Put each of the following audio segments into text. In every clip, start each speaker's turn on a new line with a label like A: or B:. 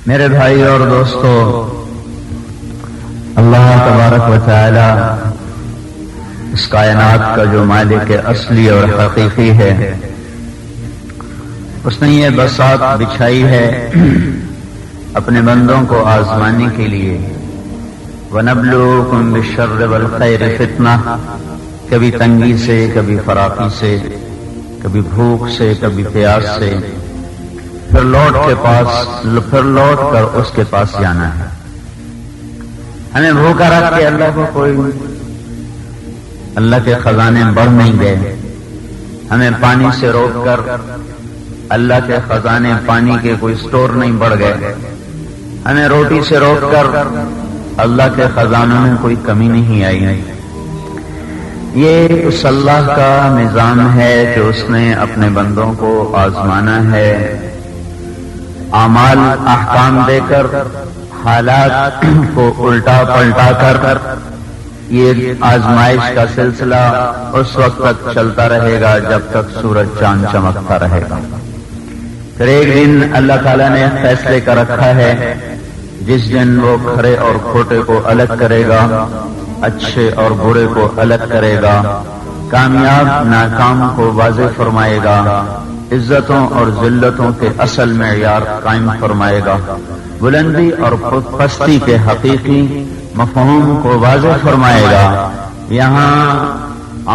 A: میرے بھائی اور دوستو، اللہ تبارک و تعالی اس کائنات کا جو مالک اصلی اور حقیقی ہے، اس نے یہ بساط بچھائی ہے اپنے بندوں کو آزمانے کے لیے۔ وَنَبْلُوكُمْ بِالشَّرِّ وَالْخَيْرِ فِتْنَةً، کبھی تنگی سے، کبھی فراخی سے، کبھی بھوک سے، کبھی پیاس سے، پھر لوٹ کر اس کے پاس جانا ہے۔ ہمیں بھوکا رکھ کے اللہ کو کوئی اللہ کے خزانے بڑھ نہیں گئے، ہمیں پانی سے روک کر اللہ کے خزانے پانی کے کوئی سٹور نہیں بڑھ گئے، ہمیں روٹی سے روک کر اللہ کے خزانوں میں کوئی کمی نہیں آئی۔ یہ اس اللہ کا نظام ہے جو اس نے اپنے بندوں کو آزمانا ہے، اعمال احکام دے کر، حالات کو الٹا پلٹا کر۔ یہ آزمائش کا سلسلہ اس وقت تک چلتا رہے گا جب تک سورج چاند چمکتا رہے گا۔ پھر ایک دن اللہ تعالیٰ نے فیصلے کا رکھا ہے، جس دن وہ کھرے اور کھوٹے کو الگ کرے گا، اچھے اور برے کو الگ کرے گا، کامیاب ناکام کو واضح فرمائے گا، عزتوں اور ذلتوں کے اصل معیار قائم فرمائے گا، بلندی اور پستی کے حقیقی مفہوم کو واضح فرمائے گا۔ یہاں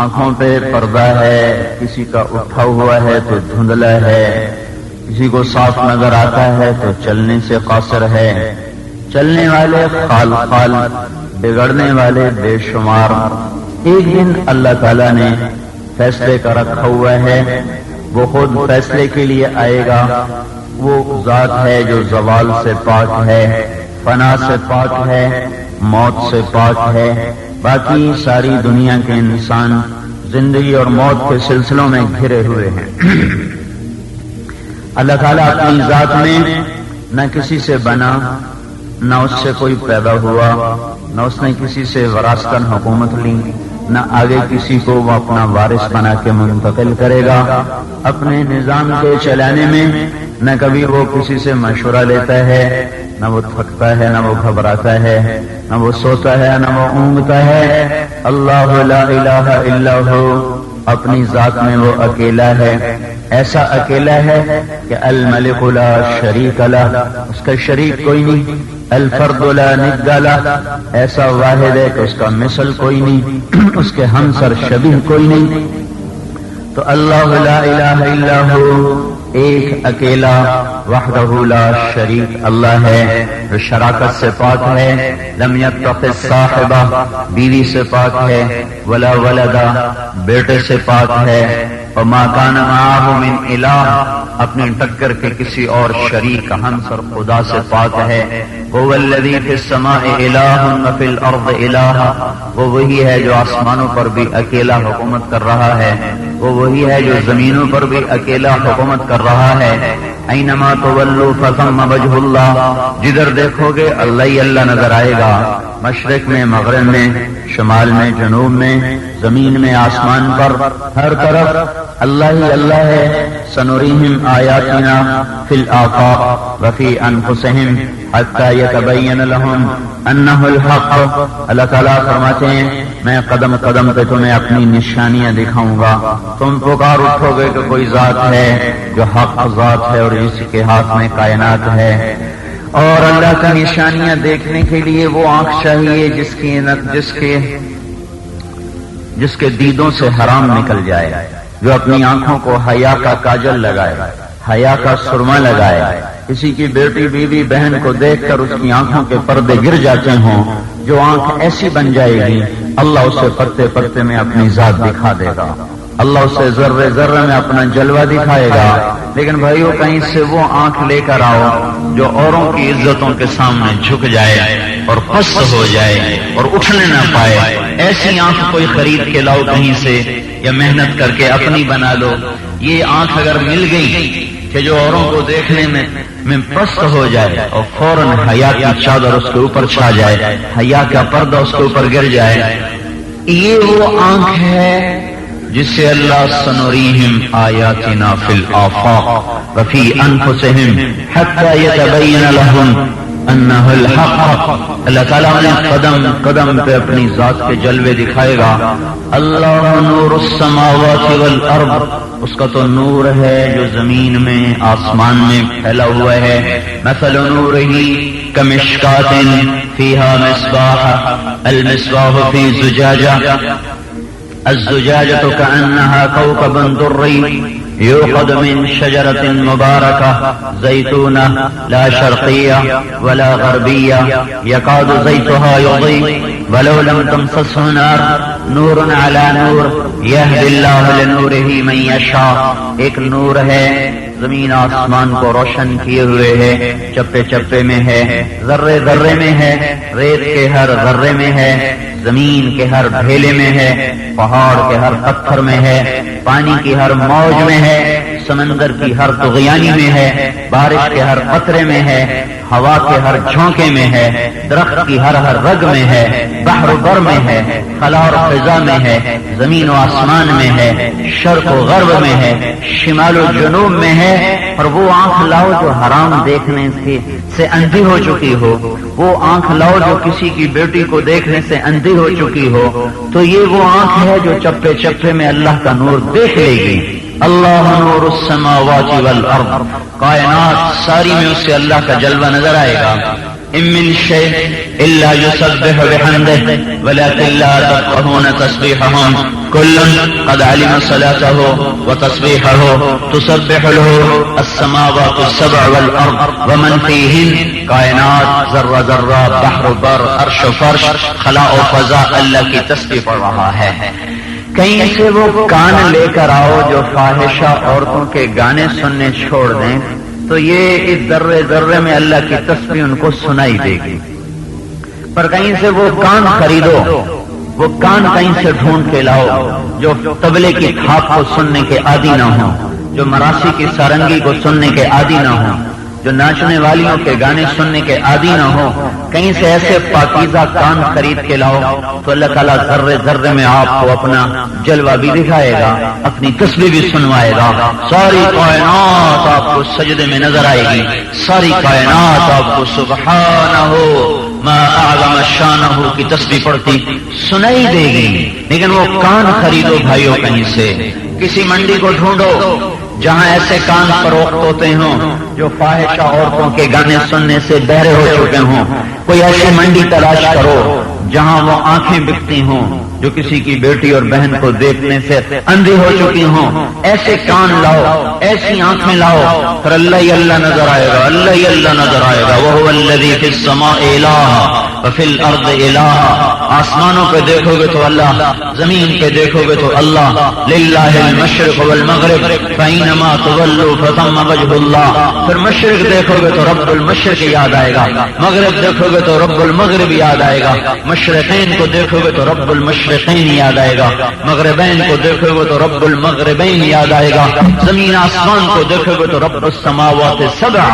A: آنکھوں پہ پردہ ہے، کسی کا اٹھا ہوا ہے تو دھندلا ہے، کسی کو صاف نظر آتا ہے تو چلنے سے قاصر ہے، چلنے والے خال خال، بگڑنے والے بے شمار۔ ایک دن اللہ تعالیٰ نے فیصلے کا رکھا ہوا ہے، وہ خود فیصلے کے لیے آئے گا۔ وہ ذات ہے جو زوال سے پاک ہے، فنا سے پاک ہے، موت سے پاک ہے۔ باقی ساری دنیا کے انسان زندگی اور موت کے سلسلوں میں گھرے ہوئے ہیں۔ اللہ تعالیٰ اپنی ذات میں نہ کسی سے بنا، نہ اس سے کوئی پیدا ہوا، نہ اس نے کسی سے وراثتاً حکومت لی، نہ آگے کسی کو وہ اپنا وارث بنا کے منتقل کرے گا۔ اپنے نظام کے چلانے میں نہ کبھی وہ کسی سے مشورہ لیتا ہے، نہ وہ تھکتا ہے، نہ وہ گھبراتا ہے، نہ وہ سوتا ہے، نہ وہ اونگتا ہے۔ اللہ لا الہ الا ہو، اپنی ذات میں وہ اکیلا ہے، ایسا اکیلا ہے کہ الملک لا شریک لہ، اس کا شریک کوئی نہیں، الفرد لا ند لہ، ایسا واحد ہے کہ اس کا مثل کوئی نہیں، اس کے ہمسر شبیہ کوئی نہیں۔ تو اللہ لا الہ الا ہو، ایک اکیلا، وحدہ لا شریک اللہ ہے، جو شراکت سے پاک ہے، لم یتخذ صاحبہ، بیوی سے پاک ہے، ولا ولدا، بیٹے سے پاک ہے، وما کان معہ من الہ، اپنے ٹکر کے کسی اور شریک ہمسر خدا سے پاک ہے۔ هو الذی فی السماء الہ وفی الارض الہ، وہ وہی ہے جو آسمانوں پر بھی اکیلا حکومت کر رہا ہے، وہ وہی ہے جو زمینوں پر بھی اکیلا حکومت کر رہا ہے۔ اینما تولوا فثم وجہ اللہ، جدھر دیکھو گے اللہ ہی اللہ نظر آئے گا، مشرق میں، مغرب میں، شمال میں، جنوب میں، زمین میں، آسمان پر، ہر طرف اللہ ہی اللہ ہے۔ سنریہم آیاتنا فی الآفاق وفی انفسہم حتی یتبین لہم انہ الحق۔ اللہ تعالیٰ فرماتے ہیں میں قدم قدم پہ تمہیں اپنی نشانیاں دکھاؤں گا، تم پکار اٹھو گے کہ کوئی ذات ہے جو حق ذات ہے اور اسی کے ہاتھ میں کائنات ہے۔ اور اللہ کی نشانیاں دیکھنے کے لیے وہ آنکھ چاہیے جس کے دیدوں سے حرام نکل جائے، جو اپنی آنکھوں کو حیا کا کاجل لگائے، حیا کا سرما لگائے۔ کسی کی بیٹی، بیوی، بہن کو دیکھ کر اس کی آنکھوں کے پردے گر جاتے ہوں، جو آنکھ ایسی بن جائے گی اللہ اسے پرتے پرتے میں اپنی ذات دکھا دے گا، اللہ اسے ذرے ذرے میں اپنا جلوہ دکھائے گا۔ لیکن بھائیو، کہیں سے وہ آنکھ لے کر آؤ جو اوروں کی عزتوں کے سامنے جھک جائے اور پست ہو جائے اور اٹھنے نہ پائے۔ ایسی آنکھ کوئی خرید کے لاؤ کہیں سے، یا محنت کر کے اپنی بنا لو۔ یہ آنکھ اگر مل گئی کہ جو اوروں کو دیکھنے میں پست ہو جائے اور فوراً حیا کی چادر اس کے اوپر چھا جائے، حیا کا پردہ اس کے اوپر گر جائے، یہ وہ آنکھ ہے جس سے اللہ سنریہم آیاتنا فی الآفاق، وفی انفسہم حتی یتبین لہم انہ الحق. اللہ تعالیٰ نے قدم قدم پہ اپنی ذات کے جلوے دکھائے گا. اللہ نور السماوات والارض، اس کا تو نور ہے جو زمین میں آسمان میں پھیلا ہوا ہے. مثل نورہ کمشکاۃ فیہا مصباح، المصباح فی زجاجہ، الزجاجة كأنها كوكب دري يوقد من شجرة مباركة زيتونة لا شرقية ولا غربية يكاد زيتها يضيء ولو لم تمسسه نار نور على نور يهدي الله لنوره من يشاء. ایک نور ہے زمین آسمان کو روشن کیے ہوئے ہے، چپے چپے میں ہے، ذرے ذرے میں ہے، ریت کے ہر ذرے میں ہے، زمین کے ہر ڈھیلے میں ہے، پہاڑ کے ہر پتھر میں ہے، پانی کی ہر موج میں ہے، سمندر کی ہر طغیانی میں ہے، بارش کے ہر قطرے میں ہے، ہوا کے ہر جھونکے میں ہے، درخت کی ہر رگ میں ہے، بحر و بر میں ہے، خلا اور فضا میں ہے، زمین و آسمان میں ہے، شرق و غرب میں ہے، شمال و جنوب میں ہے. اور وہ آنکھ لاؤ جو حرام دیکھنے سے اندھی ہو چکی ہو، وہ آنکھ لاؤ جو کسی کی بیٹی کو دیکھنے سے اندھی ہو چکی ہو، تو یہ وہ آنکھ ہے جو چپے چپے میں اللہ کا نور دیکھ لے گی. اللہ نور السماوات والارض، کائنات ساری میں اس سے اللہ کا جلوہ نظر آئے گا. ان من شيء الا يسبح بحمده ولكن لا تفقهون تسبيحهم كل قد علم صلاته وتسبيحه تسبح له السماوات السبع والارض ومن فيهن. کائنات ذرہ ذرہ، بحر و بر، عرش و فرش، خلا و فضا اللہ کی تسبیح پڑھ رہا ہے. کہیں سے وہ کان لے کر آؤ جو فاحشہ عورتوں کے گانے سننے چھوڑ دیں تو یہ اس ذرے ذرے میں اللہ کی تسبیح ان کو سنائی دے گی. پر کہیں سے وہ کان خریدو، وہ کان کہیں سے ڈھونڈ کے لاؤ جو طبلے کی تھاپ کو سننے کے عادی نہ ہوں، جو مراسی کی سارنگی کو سننے کے عادی نہ ہوں، جو ناچنے والیوں کے گانے سننے کے عادی نہ ہو. کہیں سے ایسے پاکیزہ کان خرید کے لاؤ تو اللہ تعالیٰ ذرے ذرے میں آپ کو اپنا جلوہ بھی دکھائے گا، اپنی تسبیح بھی سنوائے گا. ساری کائنات آپ کو سجدے میں نظر آئے گی، ساری کائنات آپ کو سبحانہ ما اعظم شانہ کی تسبیح پڑھتی سنائی دے گی. لیکن وہ کان خریدو بھائیوں، کہیں سے کسی منڈی کو ڈھونڈو جہاں ایسے کان فروخت ہوتے ہوں جو فاحشہ عورتوں کے گانے سننے سے بہرے ہو چکے ہوں. کوئی ایسی منڈی تلاش کرو جہاں وہ آنکھیں بکتی ہوں جو کسی کی بیٹی اور بہن کو دیکھنے سے اندھی ہو چکی ہوں. ایسے کان لاؤ، ایسی آنکھیں لاؤ، پھر اللہ ہی اللہ نظر آئے گا، اللہ ہی اللہ نظر آئے گا. وَهُوَ الَّذِي فِي السَّمَاءِ إِلَٰهٌ وَفِي الْأَرْضِ إِلَٰهٌ. آسمانوں پہ دیکھو گے تو اللہ، زمین پہ دیکھو گے تو اللہ. لِلَّهِ الْمَشْرِقُ وَالْمَغْرِبُ فَأَيْنَمَا تُوَلُّوا فَثَمَّ وَجْهُ اللَّهِ. پھر مشرق دیکھو گے تو رب المشرق یاد آئے گا، مغرب دیکھو گے تو رب المغرب یاد آئے گا، مشرقین کو دیکھو گے تو رب المشرقین یاد آئے گا، مغربین کو دیکھو گے تو رب المغربین یاد آئے گا، زمین آسمان کو دیکھو گے تو رب السماوات السبع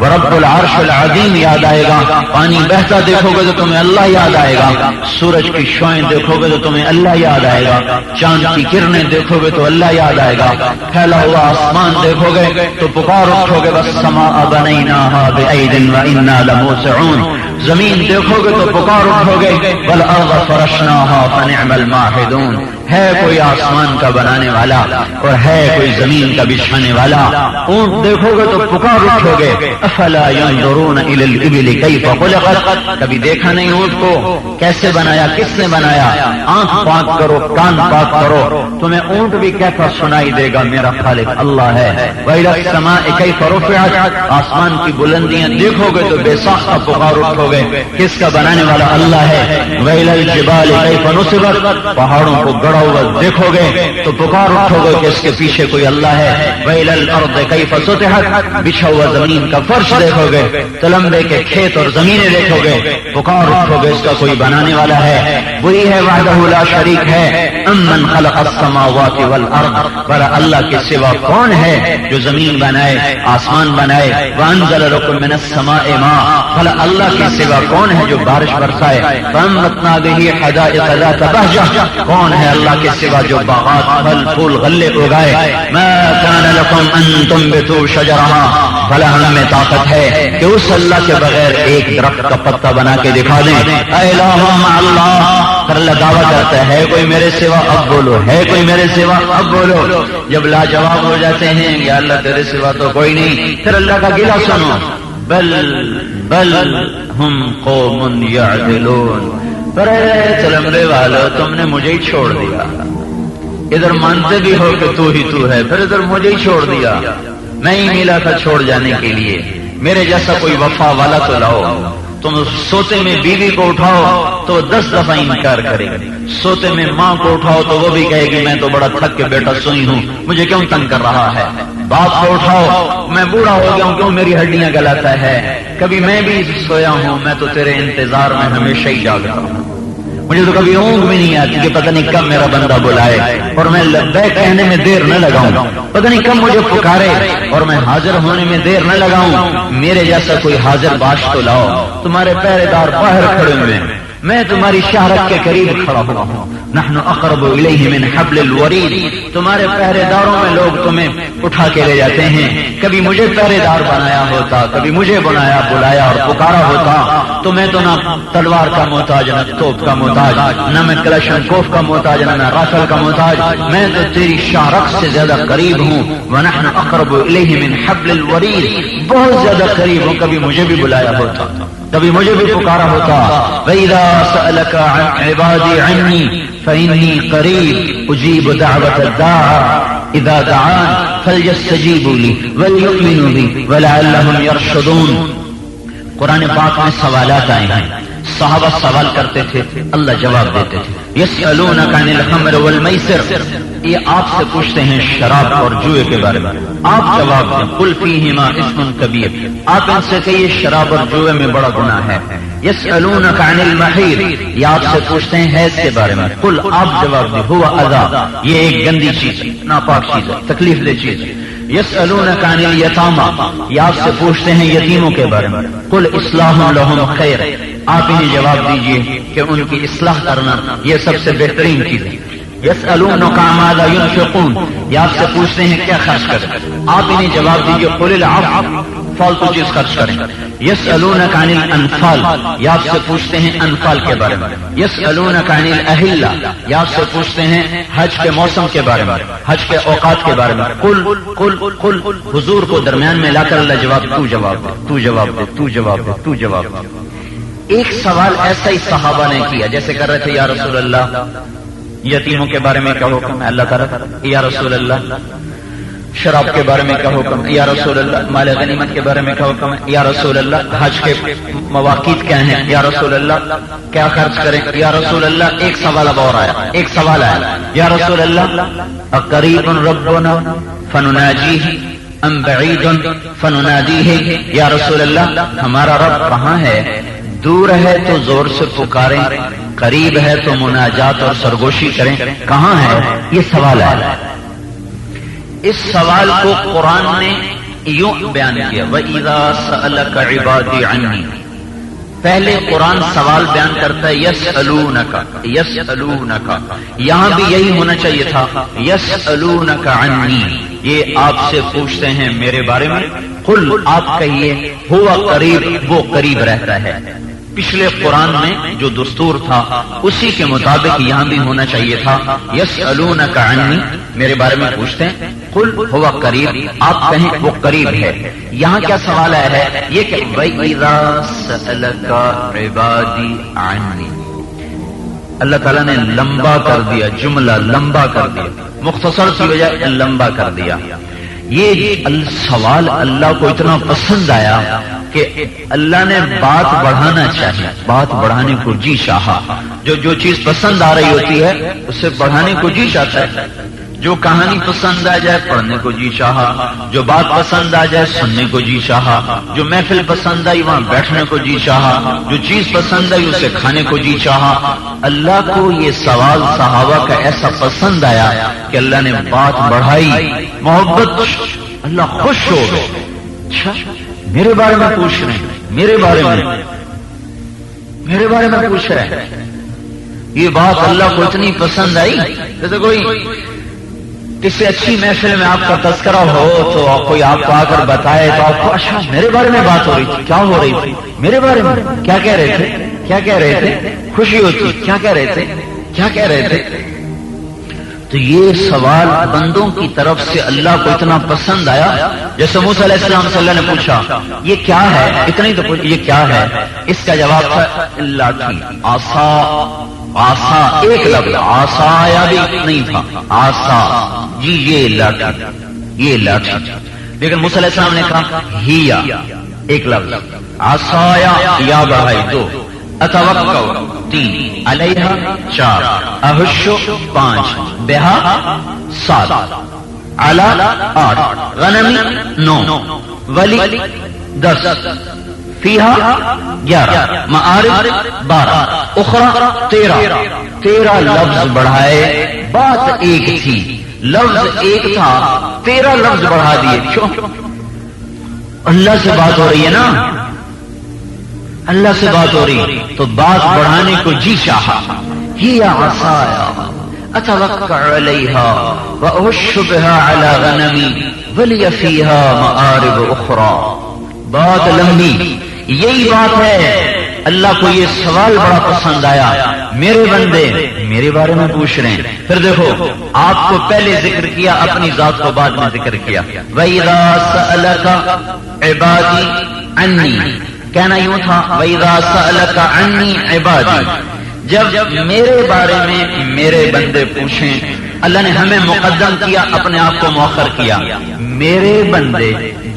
A: ورب العرش العظیم یاد آئے گا. پانی بہتا دیکھو گے تو تمہیں اللہ یاد آئے گا، سورج کی شعاعیں دیکھو گے تو تمہیں اللہ یاد آئے گا، چاند کی کرنیں دیکھو گے تو اللہ یاد آئے گا، پھیلا ہوا آسمان دیکھو گے تو پکار اٹھو گے والسماء بنيناها بأيد وإنا لموسعون. زمین دیکھو گے تو پکار اٹھو گے والارض فرشناها فنعم الماہدون. ہے کوئی آسمان کا بنانے والا اور ہے کوئی زمین کا بچھانے والا. اونٹ دیکھو گے تو پکار اٹھو گے افلا ينظرون الى الابل كيف خلقت. کبھی دیکھا نہیں اونٹ کو کیسے بنایا، کس نے بنایا؟ آنکھ پاک کرو، کان پاک کرو، تمہیں اونٹ بھی کیسا سنائی دے گا. میرا خالق اللہ ہے. وإلى السماء كيف رفعت. آسمان کی بلندیاں دیکھو گے تو بے ساختہ پکار اٹھو گے، کس کا بنانے والا اللہ ہے. وإلى الجبال كيف نصبت. پہاڑوں کو گڑا ہوا دیکھو گے تو پکار اٹھو گے کہ اس کے پیچھے کوئی اللہ ہے. وإلى الأرض كيف سطحت. بچھا ہوا زمین کا فرش دیکھو گے، تلمبے کے کھیت اور زمینیں دیکھو گے، پکار اٹھو گے اس کا کوئی بنانے والا ہے. وہی ہے وحدہ لا شریک ہے. امن خلق السماوات والارض. بھلا اللہ کے سوا کون ہے جو زمین بنائے، آسمان بنائے. وانزل لكم من السماء ماء. بھلا اللہ کے سوا کون ہے جو بارش برسائے؟ فَأَنبَتْنَا بِهِ حَدَائِقَ ذَاتَ بَهْجَةٍ، کون ہے اللہ کے سوا جو باغات پھل پھول غلے اگائے؟ مَا كَانَ لَكُمْ أَن تُنبِتُوا شَجَرَهَا، بھلا ہم میں طاقت ہے کہ اس اللہ کے بغیر ایک درخت کا پتا بنا کے دکھا دیں؟ اِلَٰهٌ مَّعَ اللَّهِ، پھر اللہ دعویٰ کرتا ہے کوئی میرے سوا، اب بولو ہے کوئی میرے سوا، اب بولو۔ جب لاجواب ہو جاتے ہیں یا اللہ تیرے سوا تو کوئی نہیں، پھر اللہ کا گلہ سنو، بل ہم قوم یعدلون، پر چلمبے والو تم نے مجھے ہی چھوڑ دیا، ادھر مانتے بھی ہو کہ تو ہی تو ہے، پھر ادھر مجھے ہی چھوڑ دیا، میں ہی ملا تھا چھوڑ جانے کے لیے، میرے جیسا کوئی وفا والا تو لاؤ۔ تم سوتے میں بیوی کو اٹھاؤ تو 10 دفعہ انکار کرے گی، سوتے میں ماں کو اٹھاؤ تو وہ بھی کہے گی میں تو بڑا تھک کے بیٹا سوئی ہوں، مجھے کیوں تنگ کر رہا ہے۔ باپ کو اٹھاؤ، میں بوڑھا ہو گیا ہوں، کیوں میری ہڈیاں گلاتا ہے، کبھی میں بھی سویا ہوں، میں تو تیرے انتظار میں ہمیشہ ہی جاگتا ہوں، مجھے تو کبھی اونگ بھی نہیں آتی کہ پتہ نہیں کب میرا بندہ بلائے اور میں لبیک کہنے میں دیر نہ لگاؤں، پتہ نہیں کب مجھے پکارے اور میں حاضر ہونے میں دیر نہ لگاؤں، میرے جیسا کوئی حاضر باش تو لاؤ۔ تمہارے پہرے دار باہر کھڑے ہوئے، میں تمہاری شہرت کے قریب کھڑا ہوا ہوں، نحن اقرب الیہ من حبل الورید، تمہارے پہرے داروں میں لوگ تمہیں اٹھا کے لے جاتے ہیں، کبھی مجھے پہرے دار بنایا ہوتا، کبھی مجھے بلایا اور پکارا ہوتا تو میں تو نہ تلوار کا محتاج، نہ توپ کا محتاج، نہ میں کلاشنکوف کا محتاج، نہ میں رافل کا محتاج، میں تو تیری شہرت سے زیادہ قریب ہوں، ونحن اقرب الیہ من حبل الورید، بہت زیادہ قریب ہوں، کبھی مجھے بھی بلایا ہوتا، کبھی مجھے بھی پکارا ہوتا۔ وَإِذَا سَأَلَكَ عِبَادِي عَنِّي فَإِنِّي قَرِيبٌ أُجِيبُ دَعْوَةَ الدَّاعِ إِذَا دَعَانِ فَلْيَسْتَجِيبُوا لِي وَلْيُؤْمِنُوا بِي وَلَعَلَّهُمْ يَرْشُدُونَ۔ قرآن پاک میں سوالات آئے ہیں، صحابہ سوال کرتے تھے، اللہ جواب دیتے تھے۔ یسألونک عن الخمر والمیسر، یہ آپ سے پوچھتے ہیں شراب اور جوئے کے بارے میں، آپ جواب دیں، قل فیہما اسم کبیر، آپ ان سے کہیے شراب اور جوئے میں بڑا گناہ ہے۔ یسألونک عن المحیض، یہ آپ سے پوچھتے ہیں حیض کے بارے میں، قل آپ جواب دیں ہوا اذی، یہ ایک گندی چیز ہے، ناپاک چیز ہے، تکلیف دہ چیز ہے۔ یسألونک عن الیتامی، یہ آپ سے پوچھتے ہیں یتیموں کے بارے میں، قل اصلاح لہم خیر، آپ انہیں جواب دیجئے کہ ان کی اصلاح کرنا یہ سب سے بہترین چیز ہے۔ یسألونک ماذا ينفقون، یہ آپ سے پوچھتے ہیں کیا خرچ کریں، آپ انہیں جواب دیجئے قل العفو، فالتو چیز خرچ کریں۔ یسألونک عن الانفال، یہ آپ سے پوچھتے ہیں انفال کے بارے میں۔ یسألونک عن الاہلہ، یہ آپ سے پوچھتے ہیں حج کے موسم کے بارے میں، حج کے اوقات کے بارے میں۔ قل حضور کو درمیان میں لا کر اللہ جواب، تو جواب دے، تو جواب دے، تو جواب دے، تو جواب دے۔ ایک سوال ایسا ہی صحابہ نے کیا جیسے کر رہے تھے، یا رسول اللہ یتیموں کے بارے میں کیا حکم ہے، اللہ تعالیٰ یا رسول اللہ شراب کے بارے میں کیا حکم ہے، یا رسول اللہ مال غنیمت کے بارے میں کیا حکم ہے، یا رسول اللہ حج کے مواقیت کیا ہیں، یا رسول اللہ کیا خرچ کریں، یا رسول اللہ ایک سوال اب اور آیا، ایک سوال آیا، یا رسول اللہ اقریب ربنا فنناجیہ ام بعید فننادیہ، یا رسول اللہ ہمارا رب کہاں ہے، دور ہے تو زور سے پکاریں، قریب ہے تو مناجات اور سرگوشی کریں، کہاں ہے، یہ سوال ہے۔ اس سوال کو قرآن نے یوں بیان کیا، وَإِذَا سَأَلَكَ عِبَادِي عَنِّي، پہلے قرآن سوال بیان کرتا ہے یسألونک، یسألونک، یہاں بھی یہی ہونا چاہیے تھا، یسألونک عنی، یہ آپ سے پوچھتے ہیں میرے بارے میں، قل آپ کہیے ہوا قریب، وہ قریب رہتا ہے۔ پچھلے قرآن میں جو دستور تھا اسی کے مطابق یہاں بھی ہونا چاہیے تھا، یسألونک عنی، میرے بارے میں پوچھتے ہیں، قل ہوا قریب، آپ کہیں وہ قریب ہے۔ یہاں کیا سوال آیا ہے، یہ کہ وَإِذَا سَأَلَكَ عِبَادِي عَنِّي، اللہ تعالیٰ نے لمبا کر دیا، جملہ لمبا کر دیا، مختصر سی وجہ لمبا کر دیا۔ یہ سوال اللہ کو اتنا پسند آیا کہ اللہ نے بات بڑھانا چاہیے، بات بڑھانے کو جی چاہا، جو چیز پسند آ رہی ہوتی ہے اسے بڑھانے کو جی چاہتا ہے، جو کہانی پسند آ جائے پڑھنے کو جی چاہا، جو بات پسند آ جائے سننے کو جی چاہا، جو محفل پسند آئی وہاں بیٹھنے کو جی چاہا، جو چیز پسند آئی اسے کھانے کو جی چاہا۔ اللہ کو یہ سوال صحابہ کا ایسا پسند آیا کہ اللہ نے بات بڑھائی، محبت، اللہ خوش ہو گئے، اچھا میرے بارے میں پوچھ رہے ہیں، میرے بارے میں میرے بارے میں پوچھ رہا ہے. یہ بات اللہ کو اتنی پسند آئی. جیسے کوئی کسی اچھی محفل میں آپ کا تذکرہ ہو تو کوئی آپ کو آ کر بتائے تو آپ کو اچھا میرے بارے میں بات ہو رہی تھی. کیا ہو رہی تھی میرے بارے میں؟ کیا کہہ رہے تھے؟ کیا کہہ رہے تھے؟ خوشی ہوتی. کیا کہہ رہے تھے؟ کیا کہہ رہے تھے؟ تو یہ سوال بندوں کی طرف سے اللہ کو اتنا پسند آیا. جیسے موسیٰ علیہ السلام سے اللہ نے پوچھا یہ کیا ہے؟ اتنی تو یہ کیا ہے؟ اس کا جواب تھا لاٹھی. آسا. آسا ایک لفظ. آسا یا بھی نہیں تھا. آسا جی یہ لاٹھی. یہ لاٹھی. لیکن موسیٰ علیہ السلام نے کہا ہیا ایک لفظ. آسا یا بڑھائی 2. اتوقع 3. علیہ 4. احش 5. بہا 7. علا 8. غنمی 9. ولی 10. فیہا 11. معارف 12. اخرى 13. 13 لفظ بڑھائے. بات ایک تھی. لفظ ایک تھا. 13 لفظ بڑھا دیے. کیوں؟ اللہ سے بات ہو رہی ہے نا. اللہ سے بات ہو رہی تو بات بڑھانے کو جی چاہا. ہی عصایا اتوقع علیہا واحش بها علی غنمی ولی فیہا معارب اخرى. بات لمبی. یہی بات ہے. اللہ کو یہ سوال بڑا پسند آیا. میرے بندے میرے بارے میں پوچھ رہے ہیں. پھر دیکھو آپ کو پہلے ذکر کیا اپنی ذات کو بعد میں ذکر کیا. وَإِذَا سَأَلَكَ عِبَادِي عَنِّي. کہنا یوں تھا وَإِذَا سَأَلَكَ عَنِّي عِبَادِي. جب میرے بارے میں میرے بندے پوچھیں. اللہ نے ہمیں مقدم کیا اپنے آپ کو مؤخر کیا. میرے بندے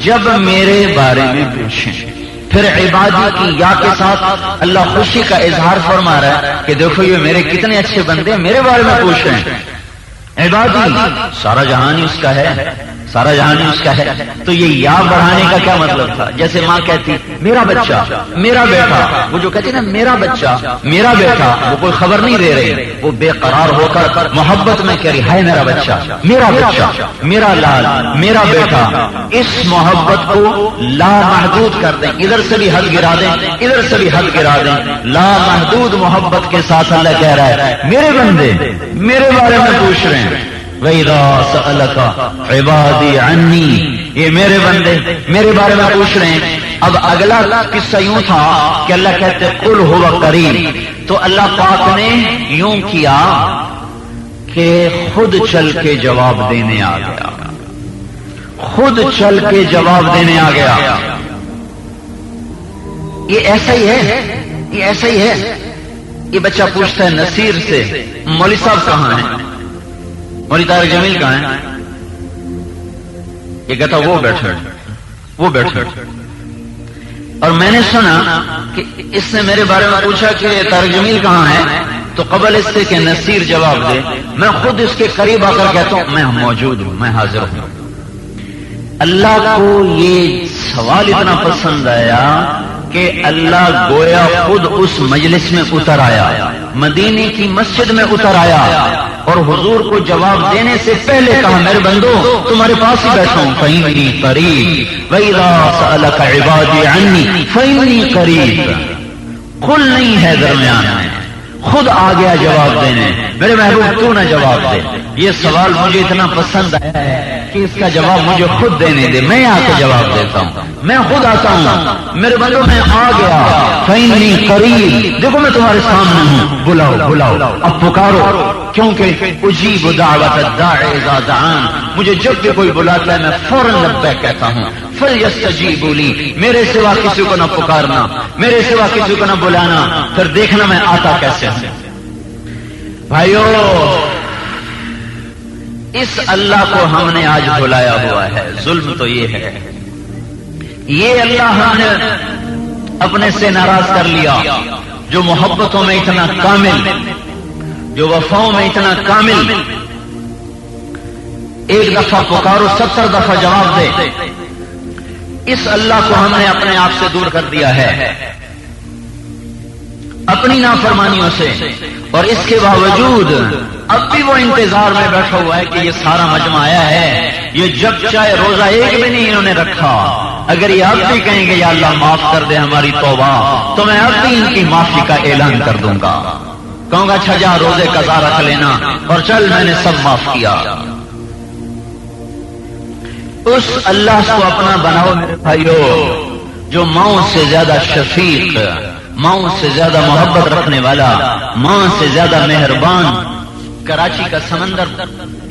A: جب میرے بارے میں پوچھیں. پھر عبادی کی یا کے ساتھ اللہ خوشی کا اظہار فرما رہا ہے کہ دیکھو یہ میرے کتنے اچھے بندے میرے بارے میں پوچھ رہے ہیں. عبادی سارا جہان ہی اس کا ہے. سارا جہان اس کا ہے. تو یہ یا بڑھانے کا کیا مطلب تھا؟ جیسے ماں کہتی میرا بچہ میرا بیٹا. وہ جو کہتی نا میرا بچہ میرا بیٹا وہ کوئی خبر نہیں دے رہی. وہ بے قرار ہو کر محبت میں کہہ رہی ہے میرا بچہ میرا بچہ میرا لال میرا بیٹا. اس محبت کو لا محدود کر دیں. ادھر سے بھی حد گرا دیں ادھر سے بھی حد گرا دیں. لا محدود محبت کے ساتھ اللہ کہہ رہا ہے میرے بندے میرے بارے میں پوچھ رہے ہیں. وَإِذَا سَأَلَكَ عِبَادِي عَنِّي. یہ میرے بندے میرے بارے میں پوچھ رہے ہیں. اب اگلا قصہ یوں تھا کہ اللہ کہتے قُلْ هُوَ قَرِيبٌ. تو اللہ پاک نے یوں کیا کہ خود چل کے جواب دینے آ گیا. خود چل کے جواب دینے آ گیا. یہ ایسا ہی ہے. یہ ایسا ہی ہے. یہ بچہ پوچھتا ہے نصیر سے مولوی صاحب کہاں ہیں؟ مولوی طارق جمیل کہاں ہے؟ یہ کہتا وہ بیٹھے. اور میں نے سنا کہ اس نے میرے بارے میں پوچھا کہ طارق جمیل کہاں ہے. تو قبل اس سے کہ نصیر جواب دے میں خود اس کے قریب آ کر کہتا ہوں میں موجود ہوں میں حاضر ہوں. اللہ کو یہ سوال اتنا پسند آیا کہ اللہ گویا خود اس مجلس میں اتر آیا. مدینے کی مسجد میں اتر آیا اور حضور کو جواب دینے سے پہلے کہا میرے بندو تمہارے پاس ہی بیٹھا ہوں. فَإِنِّي قَرِيبٌ وَإِذَا سَأَلَكَ عِبَادِي عَنِّي فَإِنِّي قَرِيبٌ. قل نہیں ہے درمیان میں. خود آ گیا جواب دینے. میرے محبوب تو نہ جواب دے. یہ سوال مجھے اتنا پسند آیا ہے کہ اس کا جواب مجھے خود دینے دے. میں آ کے جواب دیتا ہوں. میں خود آتا ہوں. میرے بندوں میں آ گیا. فَإِنِّي قَرِيبٌ. دیکھو میں تمہارے سامنے ہوں. بلاؤ اب پکارو. کیونکہ اجیب دعوت الداع اذا دعان. مجھے جب بھی کوئی بلاتا ہے میں فوراً لبیک کہتا ہوں. فَلْيَسْتَجِيبُوا لِي. میرے سوا کسی کو نہ پکارنا میرے سوا کسی کو نہ بلانا. پھر دیکھنا میں آتا کیسے ہوں. بھائیو اس اللہ کو ہم نے آج بلایا ہوا ہے. ظلم تو یہ ہے. یہ اللہ ہم نے اپنے سے ناراض کر لیا جو محبتوں میں اتنا کامل جو وفاؤں میں اتنا کامل. ایک دفعہ پکارو 70 دفعہ جواب دے. اس اللہ کو ہم نے اپنے آپ سے دور کر دیا ہے اپنی نافرمانیوں سے. اور اس کے باوجود اب بھی وہ انتظار میں بیٹھا ہوا ہے کہ یہ سارا مجمع آیا ہے. یہ جب چاہے روزہ ایک بھی نہیں انہوں نے رکھا. اگر یہ اب بھی کہیں گے یا اللہ معاف کر دے ہماری توبہ، تو میں اب بھی ان کی معافی کا اعلان کر دوں گا، کہوں گا اچھا جا روزے قضا رکھ لینا اور چل میں نے سب معاف کیا۔ اس اللہ کو اپنا بناؤ میرے بھائیو، جو ماؤں سے زیادہ شفیق، ماؤں سے زیادہ محبت رکھنے والا، ماں سے زیادہ مہربان۔ کراچی کا سمندر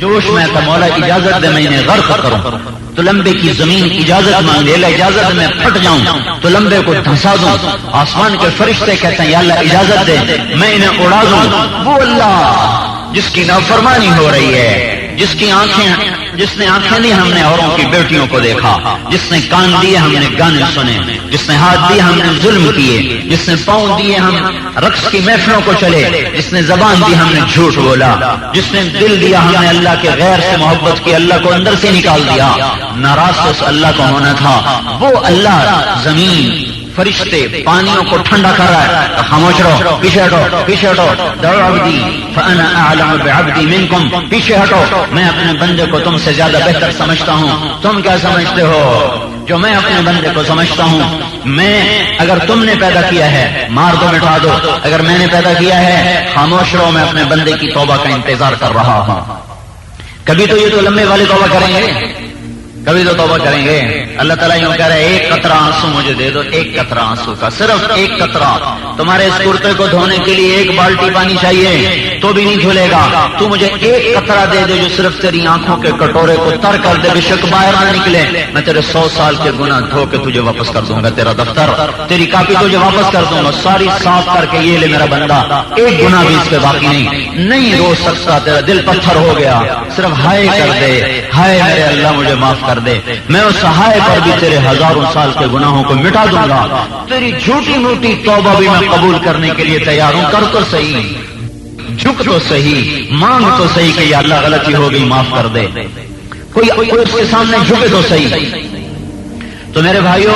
A: جوش میں تھا، مولا اجازت دے میں انہیں غرق کروں تو لمبے کی زمین اجازت مانگے، اللہ اجازت میں پھٹ جاؤں تو لمبے کو دھنسا دوں۔ آسمان کے فرشتے کہتے ہیں یا اللہ اجازت دے میں انہیں اڑا دوں۔ وہ اللہ جس کی نافرمانی ہو رہی ہے، جس نے آنکھیں دی ہم نے اوروں کی بیٹیوں کو دیکھا، جس نے کان دیے ہم نے گانے سنے، جس نے ہاتھ دیے ہم نے ظلم کیے، جس نے پاؤں دیے ہم رقص کی محفلوں کو چلے، جس نے زبان دی ہم نے جھوٹ بولا، جس نے دل دیا ہم نے اللہ کے غیر سے محبت کی، اللہ کو اندر سے نکال دیا۔ ناراض تو اس اللہ کو ہونا تھا، وہ اللہ زمین فرشتے پانیوں کو ٹھنڈا کر رہا ہے، خاموش رہو، پیچھے ہٹو، پیچھے ہٹو، دعو عبدی فانا اعلم بعبدی منکم، پیچھے ہٹو، میں اپنے بندے کو تم سے زیادہ بہتر سمجھتا ہوں۔ تم کیا سمجھتے ہو؟ جو میں اپنے بندے کو سمجھتا ہوں، میں اگر تم نے پیدا کیا ہے مار دو مٹا دو، اگر میں نے پیدا کیا ہے خاموش رہو، میں اپنے بندے کی توبہ کا انتظار کر رہا ہوں۔ کبھی تو یہ تو لمبے والے توبہ کریں گے، کبھی تو توبہ کریں گے۔ اللہ تعالیٰ یوں کہہ رہے ایک قطرہ آنسو مجھے دے دو، ایک قطرہ آنسو کا، صرف ایک قطرہ۔ تمہارے اس کرتے کو دھونے کے لیے ایک بالٹی پانی چاہیے تو بھی نہیں دھلے گا، تو مجھے ایک قطرہ دے دے جو صرف تیری آنکھوں کے کٹورے کو تر کر دے، بے شک باہر نہ نکلے، میں تیرے 100 سال کے گناہ دھو کے تجھے واپس کر دوں گا، تیرا دفتر تیری کاپی تجھے واپس کر دوں گا، ساری صاف کر کے یہ لے میرا بندہ، ایک گناہ بھی اس پہ باقی نہیں رو سکتا، تیرا دل پتھر ہو گیا، صرف ہائے کر دے، ہائے میرے اللہ مجھے معاف کر دے، میں اس ہائے پر بھی تیرے ہزاروں سال کے گناہوں کو مٹا دوں گا، تیری جھوٹی موٹی توبہ بھی میں قبول کرنے کے لیے تیار ہوں، کر تو صحیح، جھک تو صحیح، مانگ تو صحیح کہ یا اللہ غلطی ہو گئی معاف کر دے، کوئی اس کے سامنے جھکے تو صحیح۔ تو میرے بھائیو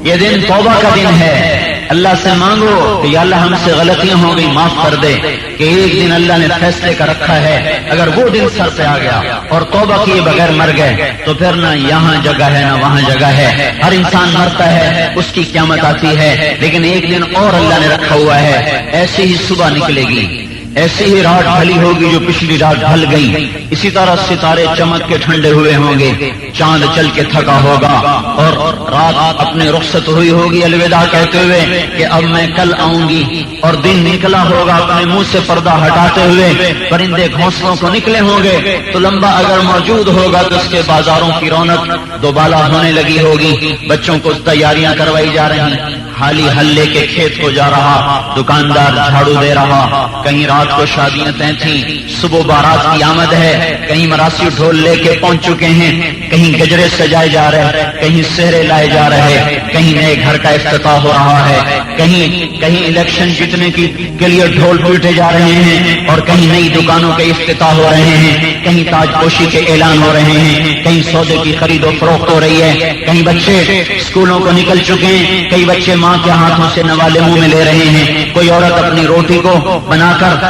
A: یہ دن توبہ کا دن ہے، اللہ سے مانگو کہ یا اللہ ہم سے غلطیاں ہو گئی معاف کر دے، کہ ایک دن اللہ نے فیصلے کا رکھا ہے، اگر وہ دن سر پہ آ گیا اور توبہ کیے بغیر مر گئے تو پھر نہ یہاں جگہ ہے نہ وہاں جگہ ہے، ہر انسان مرتا ہے، اس کی قیامت آتی ہے، لیکن ایک دن اور اللہ نے رکھا ہوا ہے، ایسی ہی صبح نکلے گی، ایسی ہی رات ڈھلی ہوگی جو پچھلی رات ڈھل گئی، اسی طرح ستارے چمک کے ٹھنڈے ہوئے ہوں گے، چاند چل کے تھکا ہوگا اور رات اپنے رخصت ہوئی ہوگی الوداع کہتے ہوئے کہ اب میں کل آؤں گی، اور دن نکلا ہوگا اپنے منہ سے پردہ ہٹاتے ہوئے، پرندے گھونسلوں کو نکلے ہوں گے، تو لمبا اگر موجود ہوگا تو اس کے بازاروں کی رونق دوبالا ہونے لگی ہوگی، بچوں کو تیاریاں کروائی جا رہی، حالی ہل لے کے کھیت کو جا رہا، دکاندار جھاڑو دے رہا، کہیں رات کو شادیاں طے تھیں، صبح بارات کی آمد ہے، کہیں مراسی ڈھول لے کے پہنچ چکے ہیں، کہیں گجرے سجائے جا رہے، کہیں سہرے لائے جا رہے، کہیں نئے گھر کا افتتاح ہو رہا ہے، کہیں الیکشن جیتنے کے لیے ڈھول پیٹے جا رہے ہیں، اور کہیں نئی دکانوں کے افتتاح ہو رہے ہیں، کہیں تاج پوشی کے اعلان ہو رہے ہیں، کہیں سودے کی خرید و فروخت ہو رہی ہے، کہیں بچے اسکولوں کو نکل چکے ہیں، کئی بچے ماں کے ہاتھوں سے نوالے منہ میں لے رہے ہیں، کوئی عورت اپنی روٹی کو بنا کر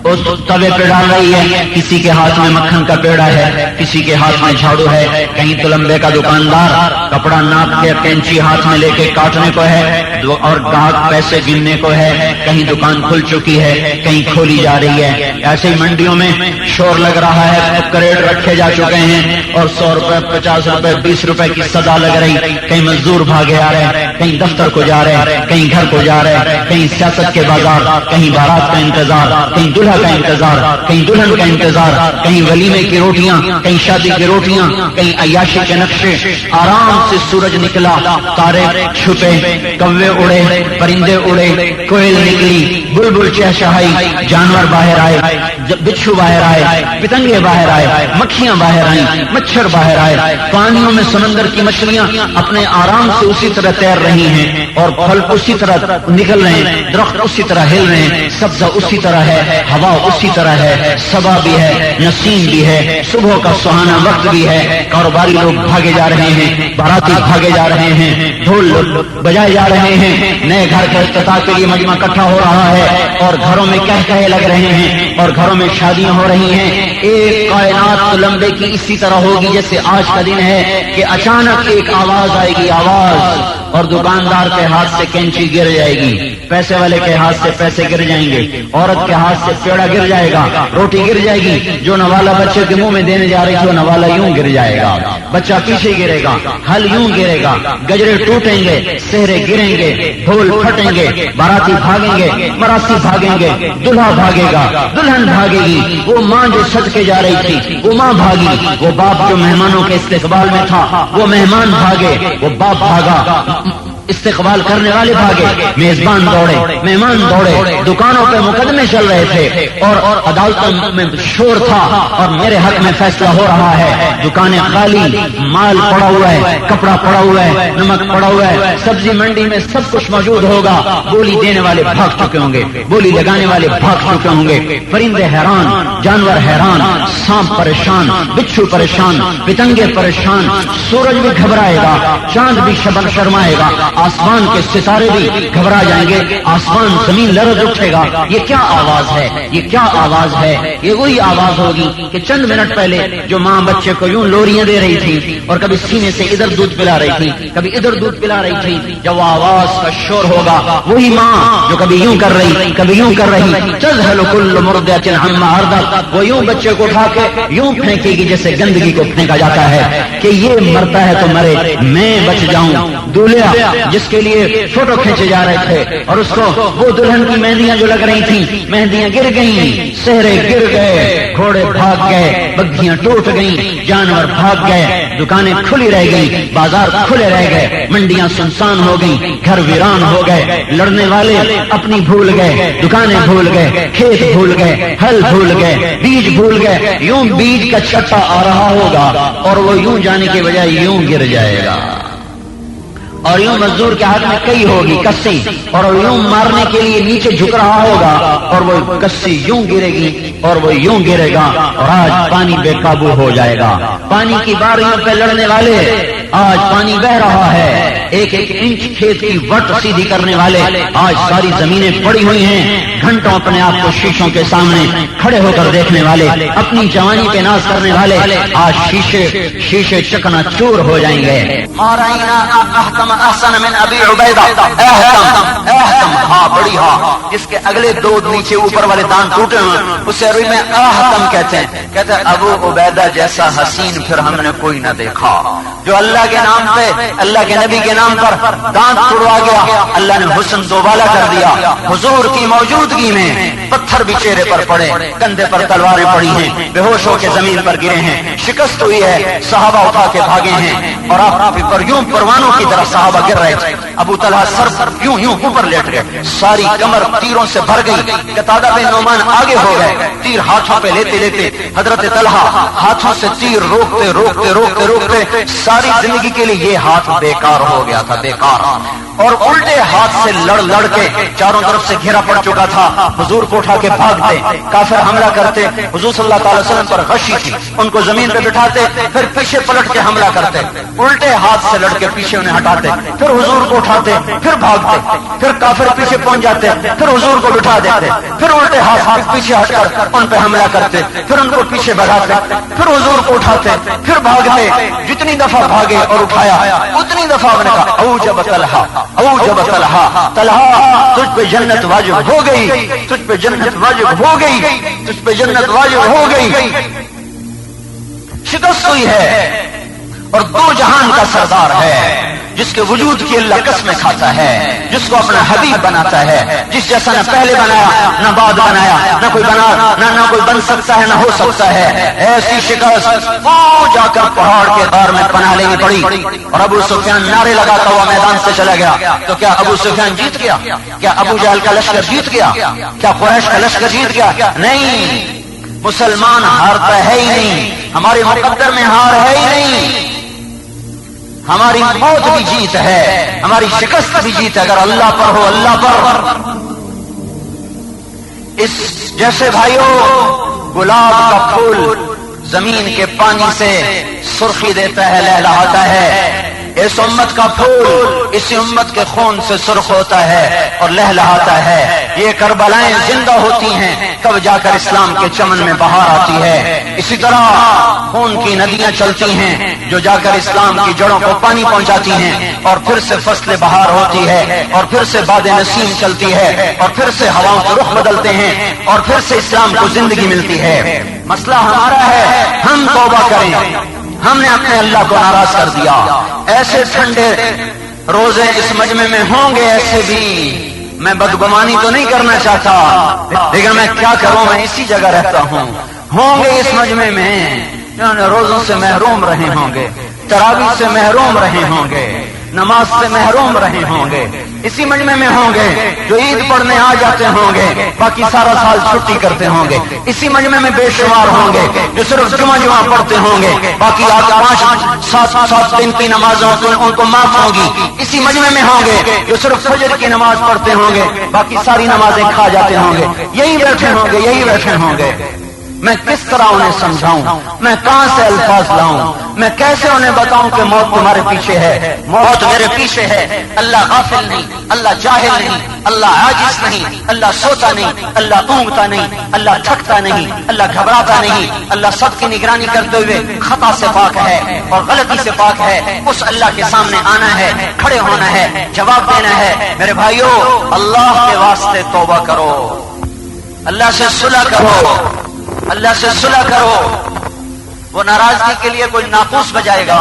A: اس توے پہ ڈال رہی ہے، کسی کے ہاتھ میں مکھن کا پیڑا ہے، کسی کے ہاتھ میں جھاڑو ہے، کہیں تلمبے کا دکاندار کپڑا ناپ کے کینچی ہاتھ میں لے کے کاٹنے کو ہے اور گاہک پیسے گننے کو ہے، کہیں دکان کھل چکی ہے، کہیں کھولی جا رہی ہے، ایسے ہی منڈیوں میں شور لگ رہا ہے، کریٹ رکھے جا چکے ہیں اور 100 روپے 50 روپے 20 روپے کی صدا لگ رہی، کہیں مزدور بھاگے آ رہے، کہیں دفتر کو جا رہے، کہیں گھر کو جا رہے، کہیں سیاست کے بازار، کہیں بارات کا انتظار، کہیں دلہا کا انتظار، کہیں دلہن کا انتظار، کہیں ولیمے کی روٹیاں، کہیں شادی کی روٹیاں، کہیں عیاشی کے نقشے، آرام سے سورج نکلا، تارے چھپے، کوے اڑے، پرندے اڑے، کوئل نکلی، بلبل چہچہائی، جانور باہر آئے، بچھو باہر آئے، پتنگے باہر آئے، مکھیاں باہر آئیں، مچھر باہر آئے، پانیوں میں سمندر کی مچھلیاں اپنے آرام سے اسی طرح تیر رہی ہیں اور پھل اسی طرح نکل رہے ہیں، درخت اسی طرح ہل رہے ہیں، سبزہ اسی طرح ہے، ہوا
B: ہوا اسی طرح ہے، صبا بھی ہے، نسیم بھی ہے، صبح کا سہانا وقت بھی ہے. کاروباری لوگ بھاگے جا رہے ہیں، باراتی بھاگے جا رہے ہیں، ڈھول بجائے جا رہے ہیں، نئے گھر کے افتتاح کے لیے مجمع اکٹھا ہو رہا ہے، اور گھروں میں کہے لگ رہے ہیں، اور گھروں میں شادیاں ہو رہی ہیں. ایک کائنات لمبے کی اسی طرح ہوگی جیسے آج کا دن ہے کہ اچانک ایک آواز آئے گی، آواز، اور دکاندار کے ہاتھ سے کینچی گر جائے گی، پیسے والے کے ہاتھ سے پیسے گر جائیں گے، عورت کے ہاتھ سے پیڑا گر جائے گا، روٹی گر جائے گی، جو نوالا بچے کے منہ میں دینے جا رہی تھی وہ نوالا یوں گر جائے گا، بچہ پیچھے گرے گا، ہل یوں گرے گا، گجرے ٹوٹیں گے، سہرے گریں گے، ڈھول پھٹیں گے، باراتی بھاگیں گے، مراسی بھاگیں گے، دلہا بھاگے گا، دلہن بھاگے گی، وہ ماں جو سج کے جا رہی تھی وہ ماں بھاگی، وہ باپ جو مہمانوں کے استقبال میں تھا وہ مہمان بھاگے، وہ باپ بھاگا، استقبال کرنے والے بھاگے، میزبان دوڑے، مہمان دوڑے، دکانوں پہ مقدمے چل رہے تھے، اور عدالتوں میں شور تھا، اور میرے حق میں فیصلہ ہو رہا ہے. دکانیں خالی، مال پڑا ہوا ہے، کپڑا پڑا ہوا ہے، نمک پڑا ہوا ہے، سبزی منڈی میں سب کچھ موجود ہوگا. بولی دینے والے بھاگ چکے ہوں گے، بولی لگانے والے بھاگ چکے ہوں گے، پرندے حیران، جانور حیران، سانپ پریشان، بچھو پریشان، پتنگے پریشان، سورج بھی گھبرائے گا، چاند بھی شرمائے گا، آسمان کے ستارے بھی گھبرا جائیں گے، آسمان زمین لرز اٹھے گا. یہ کیا آواز ہے؟ یہ کیا آواز ہے؟ یہ وہی آواز ہوگی کہ چند منٹ پہلے جو ماں بچے کو یوں لوریاں دے رہی تھی اور کبھی سینے سے ادھر دودھ پلا رہی تھی، کبھی ادھر دودھ پلا رہی تھی، جب وہ آواز کا شور ہوگا، وہی ماں جو کبھی یوں کر رہی، کبھی یوں کر رہی، تذہل کل مرضعۃ عما ارضعت، وہ یوں بچے کو اٹھا کے یوں پھینکے گی جیسے گندگی کو پھینکا جاتا ہے کہ یہ مرتا ہے تو مرے، میں بچ جاؤں. دولہا جس کے لیے فوٹو کھینچے جا رہے تھے اور اس کو وہ دلہن کی مہندیاں جو لگ رہی تھیں، مہندیاں گر گئیں، سہرے گر گئے، گھوڑے بھاگ گئے، بگھیاں ٹوٹ گئیں، جانور بھاگ گئے، دکانیں کھلی رہ گئیں، بازار کھلے رہ گئے، منڈیاں سنسان ہو گئیں، گھر ویران ہو گئے، لڑنے والے اپنی بھول گئے، دکانیں بھول گئے، کھیت بھول گئے، ہل بھول گئے، بیج بھول گئے. یوں بیج کا چھٹا آ رہا ہوگا اور وہ یوں جانے کے بجائے یوں گر جائے گا، اور یوں مزدور کے ہاتھ میں کئی ہوگی کسی، اور یوں مارنے کے لیے نیچے جھک رہا ہوگا اور وہ کسی یوں گرے گی اور وہ یوں گرے گا. اور آج پانی بے قابو ہو جائے گا. پانی کی باریوں پہ لڑنے والے، آج پانی بہ رہا ہے، ایک ایک انچ کھیت کی وٹ سیدھی کرنے والے، آج ساری زمینیں پڑی ہوئی ہیں، گھنٹوں اپنے آپ کو شیشوں کے سامنے کھڑے ہو کر دیکھنے والے، اپنی جوانی پہ ناز کرنے والے، آج شیشے چکنا چور ہو جائیں گے. احسن من ابی عبیدہ، احتم، ہاں بڑی ہاں، جس کے اگلے دو نیچے اوپر والے دان ٹوٹے ہوئے اسے عربی میں احتم کہتے ہیں. کہتے ہیں ابو عبیدہ جیسا حسین پھر ہم نے کوئی نہ دیکھا، جو اللہ کے نام پہ، اللہ کے نبی کے نام پر دانت توڑوا گیا، اللہ نے حسن دوبالا کر دیا. حضور کی موجودگی میں پتھر بھی چہرے پر پڑے، کندھے پر تلواریں پڑی ہیں، بے ہوش ہو کے زمین پر گرے ہیں، شکست ہوئی ہے، صحابہ اٹھا کے بھاگے ہیں، اور آپ پر یوں پروانوں کی طرح صحابہ گر رہے تھے. ابو طلحہ سر یوں اوپر لیٹ گئے، ساری کمر تیروں سے بھر گئی. قتادہ بن نعمان آگے ہو گئے، تیر ہاتھوں پہ لیتے لیتے حضرت طلحہ ہاتھوں سے تیر روکتے روکتے روکتے روکتے ساری زندگی کے لیے یہ ہاتھ بیکار ہو گیا تھا، بیکار. اور الٹے ہاتھ سے لڑ کے چاروں طرف سے گھیرا پڑ چکا تھا. حضور کو اٹھا کے بھاگتے، کافر حملہ کرتے، حضور صلی اللہ تعالی وسلم پر غشی تھی، ان کو زمین پہ بٹھاتے، پھر پیچھے پلٹ کے حملہ کرتے، الٹے ہاتھ سے لڑ کے پیچھے انہیں ہٹاتے، پھر حضور کو اٹھاتے، پھر بھاگتے، پھر کافر پیچھے پہنچ جاتے، پھر حضور کو بٹھا دیتے، پھر الٹے ہاتھ پیچھے ہٹ کر ان پہ حملہ کرتے، پھر ان کو پیچھے بھگاتے، پھر حضور کو اٹھاتے، پھر بھاگتے. جتنی دفعہ بھاگے اور اٹھایا اتنی دفعہ نے کہا اوجب طلحہ، اوجب طلحہ، طلحہ تجھ پہ جنت واجب ہو گئی، تجھ پہ جنت واجب ہو گئی، تجھ پہ جنت واجب ہو گئی. شکست ہوئی ہے اور دو جہان کا سردار ہے، جس کے وجود کی اللہ قسمیں کھاتا ہے، جس کو اپنا حبیب بناتا ہے، جس جیسا نہ پہلے بنایا نہ بعد بنایا، نہ کوئی بنا نہ کوئی بن سکتا ہے نہ ہو سکتا ہے. ایسی شکست وہ جا کر پہاڑ کے غار میں پناہ لینی پڑی اور ابو سفیان نعرے لگاتا ہوا میدان سے چلا گیا. تو کیا ابو سفیان جیت گیا؟ کیا ابو جہل کا لشکر جیت گیا؟ کیا قریش کا لشکر جیت گیا؟ نہیں، مسلمان ہارتا ہے ہی نہیں، ہمارے مقدر میں ہار ہے ہی نہیں. ہماری موت بھی جیت ہے، ہماری شکست بھی جیت ہے اگر اللہ پر ہو، اللہ پر. اس جیسے بھائیوں گلاب کا پھول زمین کے پانی سے سرخی دیتا ہے، لہلہاتا ہے، اس امت کا پھول اسی امت کے خون سے سرخ ہوتا ہے اور لہلہاتا ہے۔ یہ کربلائیں زندہ ہوتی ہیں تب جا کر اسلام کے چمن میں بہار آتی ہے۔ اسی طرح خون کی ندیاں چلتی ہیں جو جا کر اسلام کی جڑوں کو پانی پہنچاتی ہیں، اور پھر سے فصل بہار ہوتی ہے، اور پھر سے باد نسیم چلتی ہے، اور پھر سے ہواؤں کے رخ بدلتے ہیں، اور پھر سے اسلام کو زندگی ملتی ہے۔ مسئلہ ہمارا ہے، ہم توبہ کریں۔ ہم نے اپنے اللہ کو ناراض کر دیا۔ ایسے ٹھنڈے روزے اس مجمع میں ہوں گے، ایسے بھی میں بدگمانی تو نہیں کرنا چاہتا، لیکن میں کیا کروں، میں اسی جگہ رہتا ہوں گے اس مجمع میں روزوں سے محروم رہے ہوں گے، تراویح سے محروم رہے ہوں گے، نماز سے محروم رہے ہوں گے، اسی مجمع میں ہوں گے جو عید پڑھنے آ جاتے ہوں گے، باقی سارا سال چھٹی کرتے ہوں گے، اسی مجمع میں بے شمار ہوں گے جو صرف جمعہ پڑھتے ہوں گے، باقی آپ 5-7 دن کی نمازوں ان کو معاف ہوگی، اسی مجمع میں ہوں گے جو صرف فجر کی نماز پڑھتے ہوں گے، باقی ساری نمازیں کھا جاتے ہوں گے، یہی بیٹھے ہوں گے۔ میں کس طرح انہیں سمجھاؤں، میں کہاں سے الفاظ لاؤں، میں کیسے انہیں بتاؤں کہ موت تمہارے پیچھے ہے، موت میرے پیچھے ہے۔ اللہ غافل نہیں، اللہ جاہل نہیں، اللہ عاجز نہیں، اللہ سوتا نہیں، اللہ اونگتا نہیں، اللہ تھکتا نہیں، اللہ گھبراتا نہیں، اللہ سب کی نگرانی کرتے ہوئے خطا سے پاک ہے اور غلطی سے پاک ہے۔ اس اللہ کے سامنے آنا ہے، کھڑے ہونا ہے، جواب دینا ہے۔ میرے بھائیوں، اللہ کے واسطے توبہ کرو، اللہ سے صلح کرو، اللہ سے صلح کرو۔ وہ ناراضگی کے لیے کوئی ناقوس بجائے گا،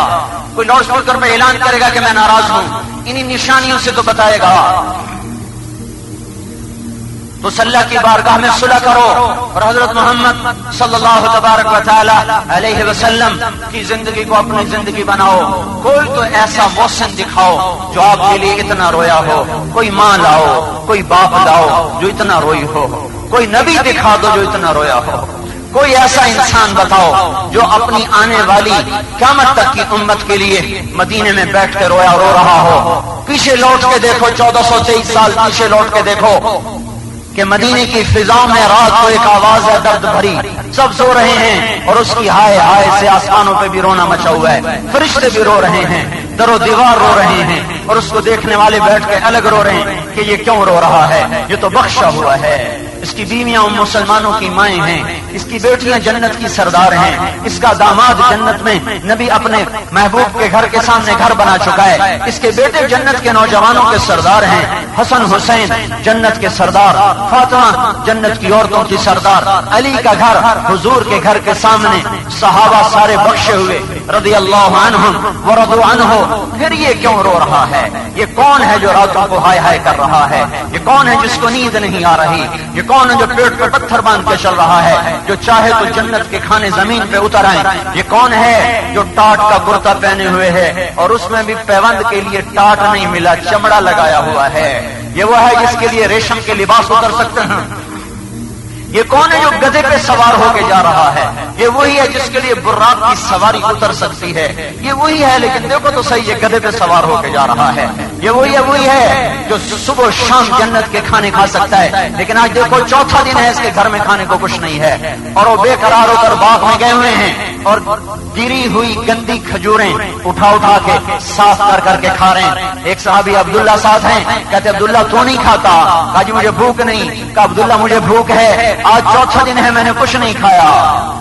B: کوئی لاؤڈ اسپیکر پہ اعلان کرے گا کہ میں ناراض ہوں، انہی نشانیوں سے تو بتائے گا۔ تو صلی کی بارگاہ میں صلح کرو، اور حضرت محمد صلی اللہ تبارک و تعالی علیہ وسلم کی زندگی کو اپنی زندگی بناؤ۔ کوئی تو ایسا محسن دکھاؤ جو آپ کے لیے اتنا رویا ہو، کوئی ماں لاؤ، کوئی باپ لاؤ جو اتنا روئی ہو، کوئی نبی دکھا دو جو اتنا رویا ہو، کوئی ایسا انسان بتاؤ جو اپنی آنے والی قیامت تک کی امت کے لیے مدینے میں بیٹھ کے رو رہا ہو۔ پیچھے لوٹ کے دیکھو، 1423 سال پیچھے لوٹ کے دیکھو کہ مدینے کی فضاؤں میں رات کو ایک آواز ہے درد بھری، سب سو رہے ہیں اور اس کی ہائے ہائے سے آسمانوں پہ بھی رونا مچا ہوا ہے، فرشتے بھی رو رہے ہیں، در و دیوار رو رہے ہیں، اور اس کو دیکھنے والے بیٹھ کے الگ رو رہے ہیں کہ یہ کیوں رو رہا ہے، یہ تو بخشا ہوا ہے۔ اس کی بیویاں مسلمانوں کی مائیں ہیں، اس کی بیٹیاں جنت کی سردار ہیں، اس کا داماد جنت میں نبی اپنے محبوب کے گھر کے سامنے گھر بنا چکا ہے، اس کے بیٹے جنت کے نوجوانوں کے سردار ہیں، حسن حسین جنت کے سردار، فاطمہ جنت کی عورتوں کی سردار، علی کا گھر حضور کے گھر کے سامنے، صحابہ سارے بخشے ہوئے رضی اللہ عنہم ورضوا عنہ۔ پھر یہ کیوں رو رہا ہے؟ یہ کون ہے جو راتوں کو ہائے ہائے کر رہا ہے؟ یہ کون ہے جس کو نیند نہیں آ رہی؟ یہ کون ہے جو پیٹ پہ پتھر باندھ کے چل رہا ہے، جو چاہے تو جنت کے کھانے زمین پہ اتر آئیں؟ یہ کون ہے جو ٹاٹ کا کرتا پہنے ہوئے ہے اور اس میں بھی پیوند کے لیے ٹاٹ نہیں ملا، چمڑا لگایا ہوا ہے؟ یہ وہ ہے جس کے لیے ریشم کے لباس اتر سکتے ہیں؟ یہ کون ہے جو گدھے پہ سوار ہو کے جا رہا ہے؟ یہ وہی ہے جس کے لیے براق کی سواری اتر سکتی ہے، یہ وہی ہے، لیکن دیکھو تو صحیح، یہ گدھے پہ سوار ہو کے جا رہا ہے۔ یہ وہی ہے جو صبح و شام جنت کے کھانے کھا سکتا ہے، لیکن آج دیکھو چوتھا دن ہے اس کے گھر میں کھانے کو کچھ نہیں ہے، اور وہ بے قرار ہو کر باغ میں گئے ہوئے ہیں اور گری ہوئی گندی کھجوریں اٹھا کے صاف کر کے کھا رہے ہیں۔ ایک صحابی عبداللہ ساتھ ہیں، کہتے عبداللہ تو نہیں کھاتا؟ کہا جی مجھے بھوک نہیں۔ کہا عبداللہ مجھے بھوک ہے، آج چوتھا دن ہے میں نے کچھ نہیں کھایا۔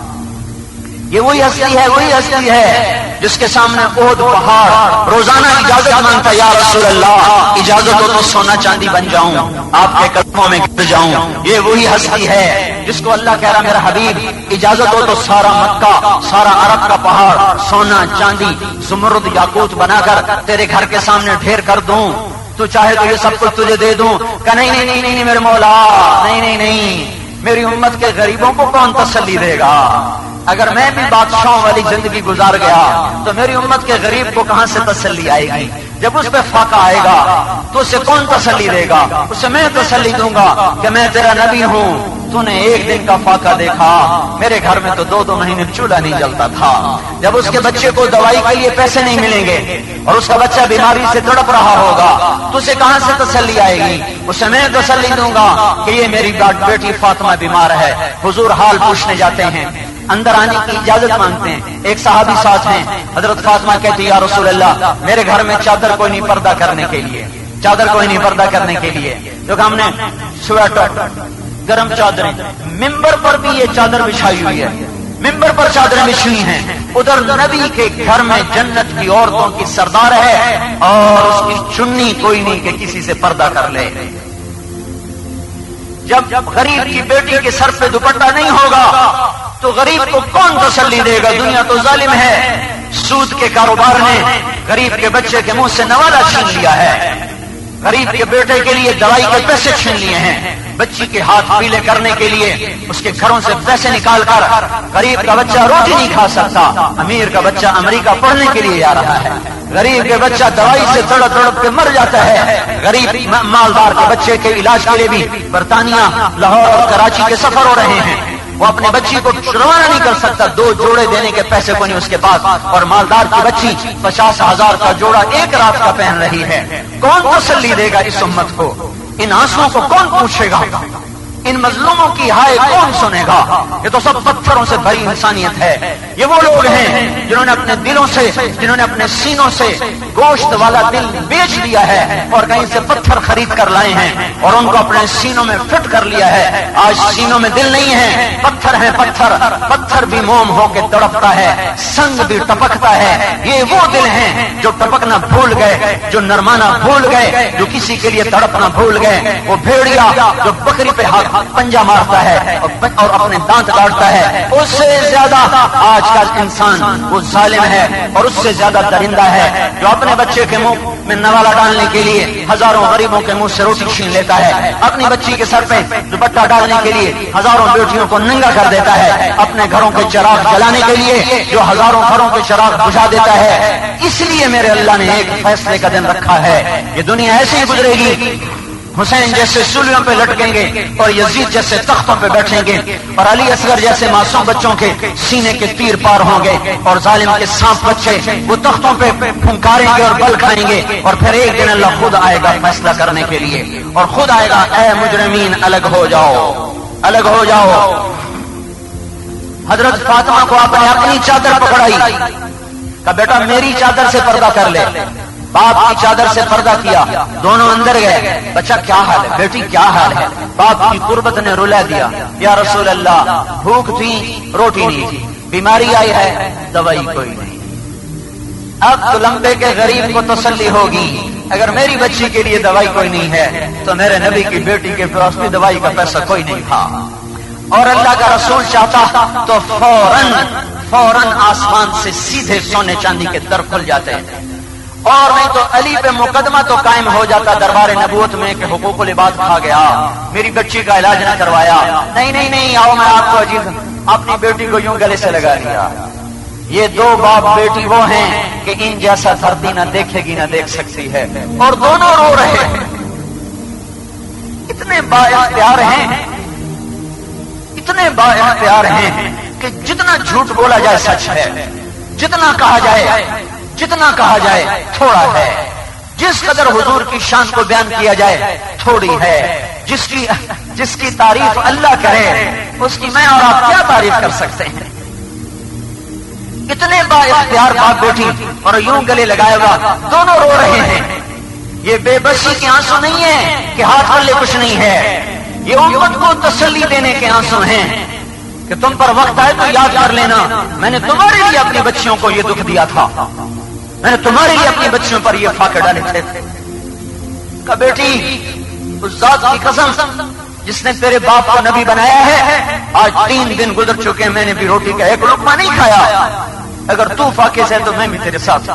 B: یہ وہی ہستی ہے جس کے سامنے احد پہاڑ روزانہ اجازت مانگتا، یا رسول اللہ اجازت ہو تو سونا چاندی بن جاؤں، آپ کے قدموں میں گر جاؤں۔ یہ وہی ہستی ہے جس کو اللہ کہہ رہا میرا حبیب اجازت ہو تو سارا مکہ، سارا عرب کا پہاڑ سونا چاندی زمرد یاقوت بنا کر تیرے گھر کے سامنے ڈھیر کر دوں، تو چاہے تو یہ سب کچھ تجھے دے دوں۔ کہ نہیں میرے مولا، نہیں، میری امت کے غریبوں کو کون تسلی دے گا؟ اگر میں بھی بادشاہوں والی زندگی گزار گیا تو میری امت کے غریب کو کہاں سے تسلی آئے گی؟ جب اس پہ فاقہ آئے گا تو اسے کون تسلی دے گا؟ اسے میں تسلی دوں گا کہ میں تیرا نبی ہوں، تو نے ایک دن کا فاقہ دیکھا، میرے گھر میں تو 2 مہینے چولہا نہیں جلتا تھا۔ جب اس کے بچے کو دوائی کے لیے پیسے نہیں ملیں گے اور اس کا بچہ بیماری سے تڑپ رہا ہوگا تو اسے کہاں سے تسلی آئے گی؟ اسے میں تسلی دوں گا کہ یہ میری بیٹی فاطمہ بیمار ہے۔ حضور حال پوچھنے جاتے ہیں، اندر آنے کی اجازت مانگتے ہیں، ایک صحابی ساتھ ہیں، حضرت فاطمہ کہتی یا رسول اللہ میرے گھر میں چادر کوئی نہیں پردہ کرنے کے لیے، چادر کوئی نہیں پردہ کرنے کے لیے، کیونکہ ہم نے سویٹر گرم چادریں، ممبر پر بھی یہ چادر بچھائی ہوئی ہے، ممبر پر چادریں بچھی ہوئی ہیں، ادھر نبی کے گھر میں جنت کی عورتوں کی سردار ہے اور اس کی چنی کوئی نہیں کہ کسی سے پردہ کر لے۔ جب غریب کی بیٹی کے سر پہ دوپٹہ نہیں ہوگا تو غریب کو کون تسلی دے گا؟ دنیا تو ظالم ہے، سود کے کاروبار نے غریب کے بچے کے منہ سے نوالا چھین لیا ہے، غریب کے بیٹے کے لیے دوائی کے پیسے چھین لیے ہیں، بچی کے ہاتھ پیلے کرنے کے لیے اس کے گھروں سے پیسے نکال کر غریب کا بچہ روٹی نہیں کھا سکتا، امیر کا بچہ امریکہ پڑھنے کے لیے جا رہا ہے، غریب کے بچہ دوائی سے تڑپ تڑپ کے مر جاتا ہے، غریب مالدار کے بچے کے علاج کے لیے بھی برطانیہ، لاہور اور کراچی کے سفر ہو رہے ہیں، وہ اپنے بچی کو روانہ نہیں کر سکتا، 2 جوڑے دینے کے پیسے کو نہیں اس کے پاس، اور مالدار کی بچی 50,000 کا جوڑا ایک رات کا پہن رہی ہے۔ کون تسلی دے گا اس امت کو؟ ان آنسوؤں کو کون پوچھے گا؟ ان مظلوموں کی ہائے کون سنے گا؟ یہ تو سب پتھروں سے بھری انسانیت ہے۔ یہ وہ لوگ ہیں جنہوں نے اپنے دلوں سے، جنہوں نے اپنے سینوں سے گوشت والا دل بیچ دیا ہے اور کہیں سے پتھر خرید کر لائے ہیں اور ان کو اپنے سینوں میں فٹ کر لیا ہے۔ آج سینوں میں دل نہیں ہے، پتھر ہے، پتھر پتھر بھی موم ہو کے تڑپتا ہے، سنگ بھی ٹپکتا ہے۔ یہ وہ دل ہیں جو ٹپکنا بھول گئے، جو نرمانا بھول گئے، جو کسی کے لیے تڑپنا بھول گئے۔ وہ بھیڑیا جو بکری پہ ہاتھ پنجا مارتا ہے اور اپنے دانت کاٹتا ہے، اس سے زیادہ آج کا انسان وہ ظالم ہے اور اس سے زیادہ درندہ ہے جو اپنے بچے کے منہ میں نوالا ڈالنے کے لیے ہزاروں غریبوں کے منہ سے روٹی چھین لیتا ہے، اپنی بچی کے سر پہ دوپٹہ ڈالنے کے لیے ہزاروں بیٹیوں کو ننگا کر دیتا ہے، اپنے گھروں کے چراغ جلانے کے لیے جو ہزاروں گھروں کے چراغ بجھا دیتا ہے۔ اس لیے میرے اللہ نے ایک فیصلے کا دن رکھا ہے، یہ دنیا ایسے ہی گزرے گی، حسین جیسے سولیوں پہ لٹکیں گے اور یزید جیسے تختوں پہ بیٹھیں گے اور علی اصغر جیسے معصوم بچوں کے سینے کے تیر پار ہوں گے اور ظالم کے سانپ بچے وہ تختوں پہ پھنکاریں گے اور بل کھائیں گے، اور پھر ایک دن اللہ خود آئے گا فیصلہ کرنے کے لیے اور خود آئے گا، اے مجرمین الگ ہو جاؤ، الگ ہو جاؤ۔ حضرت فاطمہ کو آپ نے اپنی چادر پکڑائی، کہا بیٹا میری چادر سے پردہ کر لے، باپ کی چادر سے پردہ کیا، دونوں اندر گئے، بچہ کیا حال ہے، بیٹی کیا حال ہے؟ باپ کی قربت نے رلا دیا، یا رسول اللہ بھوک تھی روٹی نہیں تھی، بیماری آئی ہے دوائی کوئی نہیں۔ اب تو لمبے کے غریب کو تسلی ہوگی، اگر میری بچی کے لیے دوائی کوئی نہیں ہے تو میرے نبی کی بیٹی کے پاس بھی دوائی کا پیسہ کوئی نہیں تھا، اور اللہ کا رسول چاہتا تو فوراً آسمان سے سیدھے سونے چاندی کے در کھل جاتے ہیں، اور نہیں تو علی پہ مقدمہ تو قائم ہو جاتا دربار نبوت میں کہ حقوق العباد کھا گیا، میری بچی کا علاج نہ کروایا، نہیں آؤ میں آپ کو عجیب اپنی بیٹی کو یوں گلے سے لگا لیا۔ یہ 2 باپ بیٹی وہ ہیں کہ ان جیسا دھرتی نہ دیکھے گی نہ دیکھ سکتی ہے، اور دونوں رو رہے ہیں، اتنے بااختیار ہیں، اتنے بااختیار ہیں کہ جتنا جھوٹ بولا جائے سچ ہے، جتنا کہا جائے تھوڑا ہے، جس قدر حضور کی شان کو بیان کیا جائے تھوڑی ہے، جس کی تعریف اللہ کرے اس کی میں اور آپ کیا تعریف کر سکتے ہیں؟ اتنے بااختیار باپ بیٹی اور یوں گلے لگائے گا، دونوں رو رہے ہیں۔ یہ بے بسی کے آنسو نہیں ہیں کہ ہاتھ پلے کچھ نہیں ہے، یہ امت کو تسلی دینے کے آنسو ہیں کہ تم پر وقت آئے تو یاد کر لینا میں نے تمہارے لیے اپنی بچیوں کو یہ دکھ دیا تھا، میں نے تمہارے لیے اپنی بچیوں پر یہ فاقے ڈالے تھے۔ کہ بیٹی اس ذات کی قسم جس نے تیرے باپ کو نبی بنایا ہے، آج 3 دن گزر چکے میں نے بھی روٹی کا ایک لقمہ نہیں کھایا، اگر تو فاقے سے تو میں بھی تیرے ساتھ،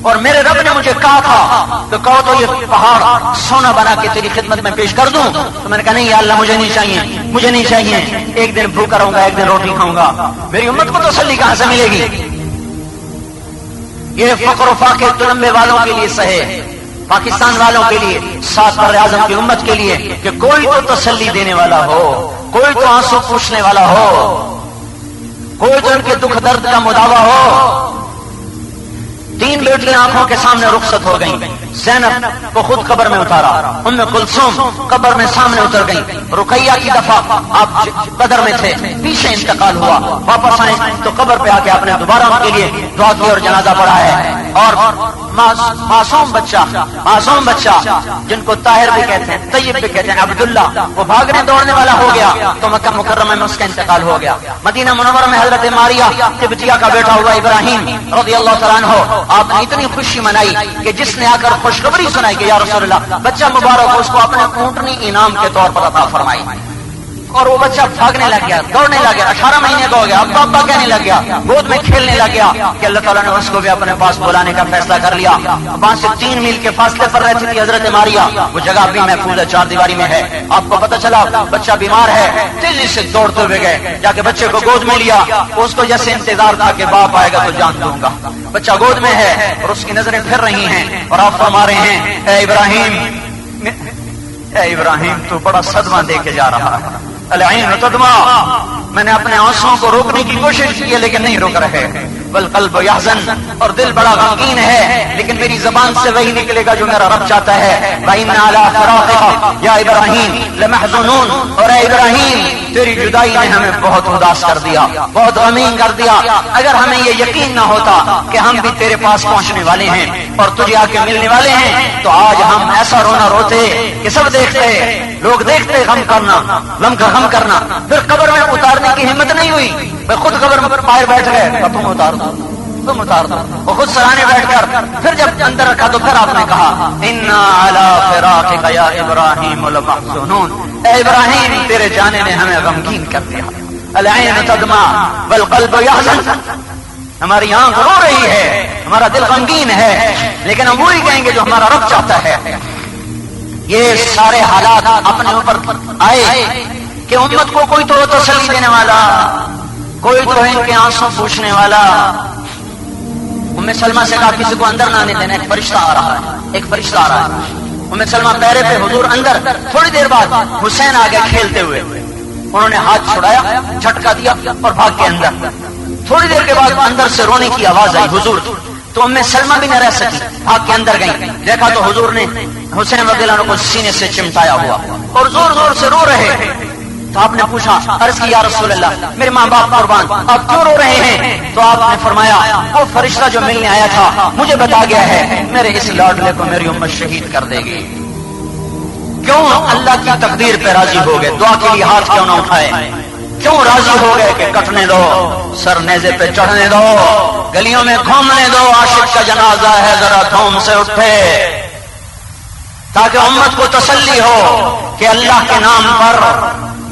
B: اور میرے رب نے مجھے کہا تھا تو کہو تو یہ پہاڑ سونا بنا کے تیری خدمت میں پیش کر دوں، تو میں نے کہا نہیں یا اللہ مجھے نہیں چاہیے، ایک دن بھوکا رہوں گا، ایک دن روٹی کھاؤں گا، میری امت کو تسلی کہاں سے ملے گی؟ یہ فقر و فاقے تلمبے والوں کے لیے سہے، پاکستان والوں کے لیے، 7 براعظم کی امت کے لیے کہ کوئی تو تسلی دینے والا ہو، کوئی تو آنسو پوچھنے والا ہو، کوئی تو ان کے دکھ درد کا مداوا ہو۔ 3 بیٹیاں آنکھوں کے سامنے رخصت ہو گئیں۔ زینب کو خود قبر میں اتارا، ام کلثوم قبر میں سامنے اتر گئیں، رقیہ کی دفعہ آپ بدر میں تھے، پیچھے انتقال ہوا، واپس آئے تو قبر پہ آ کے آپ نے دوبارہ ان کے لیے دعا کی اور جنازہ پڑھا ہے۔ اور معصوم بچہ جن کو طاہر بھی کہتے ہیں، طیب بھی کہتے ہیں، عبداللہ، وہ بھاگنے دوڑنے والا ہو گیا تو مکہ مکرمہ میں اس کا انتقال ہو گیا۔ مدینہ منورہ میں حضرت ماریہ قبطیہ کا بیٹا ہوا ابراہیم رضی اللہ تعالیٰ عنہ، آپ نے اتنی خوشی منائی کہ جس نے آ کر خوشخبری سنائی کہ یا رسول اللہ بچہ مبارک اس کو اپنے اونٹنی انعام کے طور پر عطا فرمائی، اور وہ بچہ بھاگنے لگ گیا، دوڑنے لگ گیا، 18 مہینے کا ہو گیا، ابا ابا کہنے لگ گیا، گود میں کھیلنے لگ گیا کہ اللہ تعالیٰ نے اس کو بھی اپنے پاس بلانے کا فیصلہ کر لیا۔ وہاں سے 3 میل کے فاصلے پر رہتی تھی حضرت ماریہ، وہ جگہ بھی محفوظ ہے، 4 دیواری میں ہے۔ آپ کو پتہ چلا بچہ بیمار ہے، تیزی سے دوڑتے ہوئے گئے، جا کے بچے کو گود میں لیا، اس کو جیسے انتظار تھا کہ باپ آئے گا تو جان دوں گا۔ بچہ گود میں ہے اور اس کی نظریں پھر رہی ہیں اور آپ فرما رہے ہیں اے ابراہیم تو بڑا صدمہ دے کے جا رہا ہے، العین تدمع، میں نے اپنے آنسوؤں کو روکنے کی کوشش کی ہے لیکن نہیں روک رہے، والقلب یحزن، اور دل بڑا غمگین ہے لیکن میری زبان سے وہی نکلے گا جو میرا رب چاہتا ہے۔ وَإِنَّ عَلَىٰ فِرَاقِكَ يَا إِبْرَاهِيمُ لَمَحْزُونُونَ، اور اے ابراہیم تیری جدائی نے ہمیں بہت اداس کر دیا، بہت غمگین کر دیا۔ اگر ہمیں یہ یقین نہ ہوتا کہ ہم بھی تیرے پاس پہنچنے والے ہیں اور تجھے آ کے ملنے والے ہیں تو آج ہم ایسا رونا روتے کہ سب دیکھتے، لوگ دیکھتے غم کرنا، پھر قبر میں اتارنے کی ہمت نہیں ہوئی، میں خود قبر میں باہر بیٹھ گئے، تم اتار دو، وہ خود سرانے بیٹھ کر پھر جب اندر رکھا تو پھر آپ نے کہا اِنَّا عَلَىٰ فِرَاقِكَ يَا إِبْرَاهِيمُ لَمَحْزُونُونَ، اے ابراہیم تیرے جانے نے ہمیں غمگین کر دیا، العین تدمع والقلب یحزن، ہماری آنکھ رو رہی ہے، ہمارا دل غمگین ہے لیکن ہم وہی کہیں گے جو ہمارا رب چاہتا ہے۔ یہ سارے حالات اپنے اوپر آئے کہ امت کو کوئی تو تسلی دینے والا، کوئی تو ان کے آنسو پوچھنے والا۔ ام سلمہ سے کہا کسی کو اندر نہ آنے دینا، ایک فرشتہ آ رہا ہے۔ ام سلمہ پیرے پہ، حضور اندر۔ تھوڑی دیر بعد حسین آ گئے کھیلتے ہوئے، انہوں نے ہاتھ چھڑایا، جھٹکا دیا اور بھاگ کے اندر۔ تھوڑی دیر کے بعد اندر سے رونے کی آواز آئی حضور، تو ام سلمہ بھی نہ رہ سکی، بھاگ کے اندر گئی، دیکھا تو حضور نے حسین رضی اللہ عنہ کو سینے سے چمٹایا ہوا اور زور زور سے رو رہے۔ تو آپ نے پوچھا، عرض کی یا رسول اللہ میرے ماں باپ قربان، آپ کیوں رو رہے ہیں؟ تو آپ نے فرمایا وہ فرشتہ جو ملنے آیا تھا مجھے بتا گیا ہے میرے اس لاڈلے کو میری امت شہید کر دے گی۔ کیوں اللہ کی تقدیر پہ راضی ہو گئے؟ دعا کے لیے ہاتھ کیوں نہ اٹھائے؟ کیوں راضی ہو گئے کہ کٹنے دو، سر نیزے پہ چڑھنے دو، گلیوں میں گھومنے دو، عاشق کا جنازہ ہے ذرا دھوم سے اٹھے، تاکہ امت کو تسلی ہو کہ اللہ کے نام پر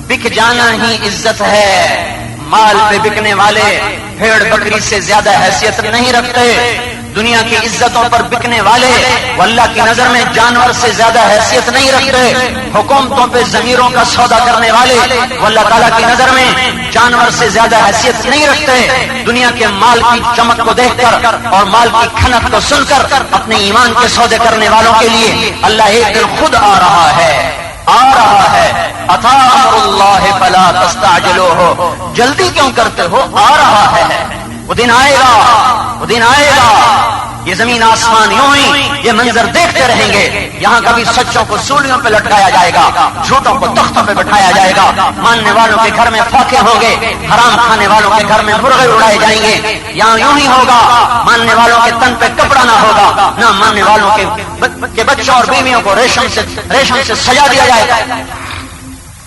B: بک جانا ہی عزت ہے۔ مال پہ بکنے والے بھیڑ بکری سے زیادہ حیثیت نہیں رکھتے، دنیا کی عزتوں پر بکنے والے وہ اللہ کی نظر میں جانور سے زیادہ حیثیت نہیں رکھتے، حکومتوں پہ ضمیروں کا سودا کرنے والے وہ اللہ تعالیٰ کی نظر میں جانور سے زیادہ حیثیت نہیں رکھتے۔ دنیا کے مال کی چمک کو دیکھ کر اور مال کی کھنک کو سن کر اپنے ایمان کے سودے کرنے والوں کے لیے اللہ ایک دن خود آ رہا ہے، اتا امر اللہ فلا تستعجلوہ، جلدی کیوں کرتے ہو؟ آ رہا ہے، وہ دن آئے گا، وہ دن آئے گا۔ یہ زمین آسمان یوں ہی یہ منظر دیکھتے رہیں گے، یہاں کبھی سچوں کو سولیوں پہ لٹکایا جائے گا، جھوٹوں کو تختوں پہ بٹھایا جائے گا، ماننے والوں کے گھر میں فاقے ہوں گے، حرام کھانے والوں کے گھر میں مرغے اڑائے جائیں گے۔ یہاں یوں ہی ہوگا، ماننے والوں کے تن پہ کپڑا نہ ہوگا، نہ ماننے والوں کے بچوں اور بیویوں کو ریشم سے سجا دیا جائے گا۔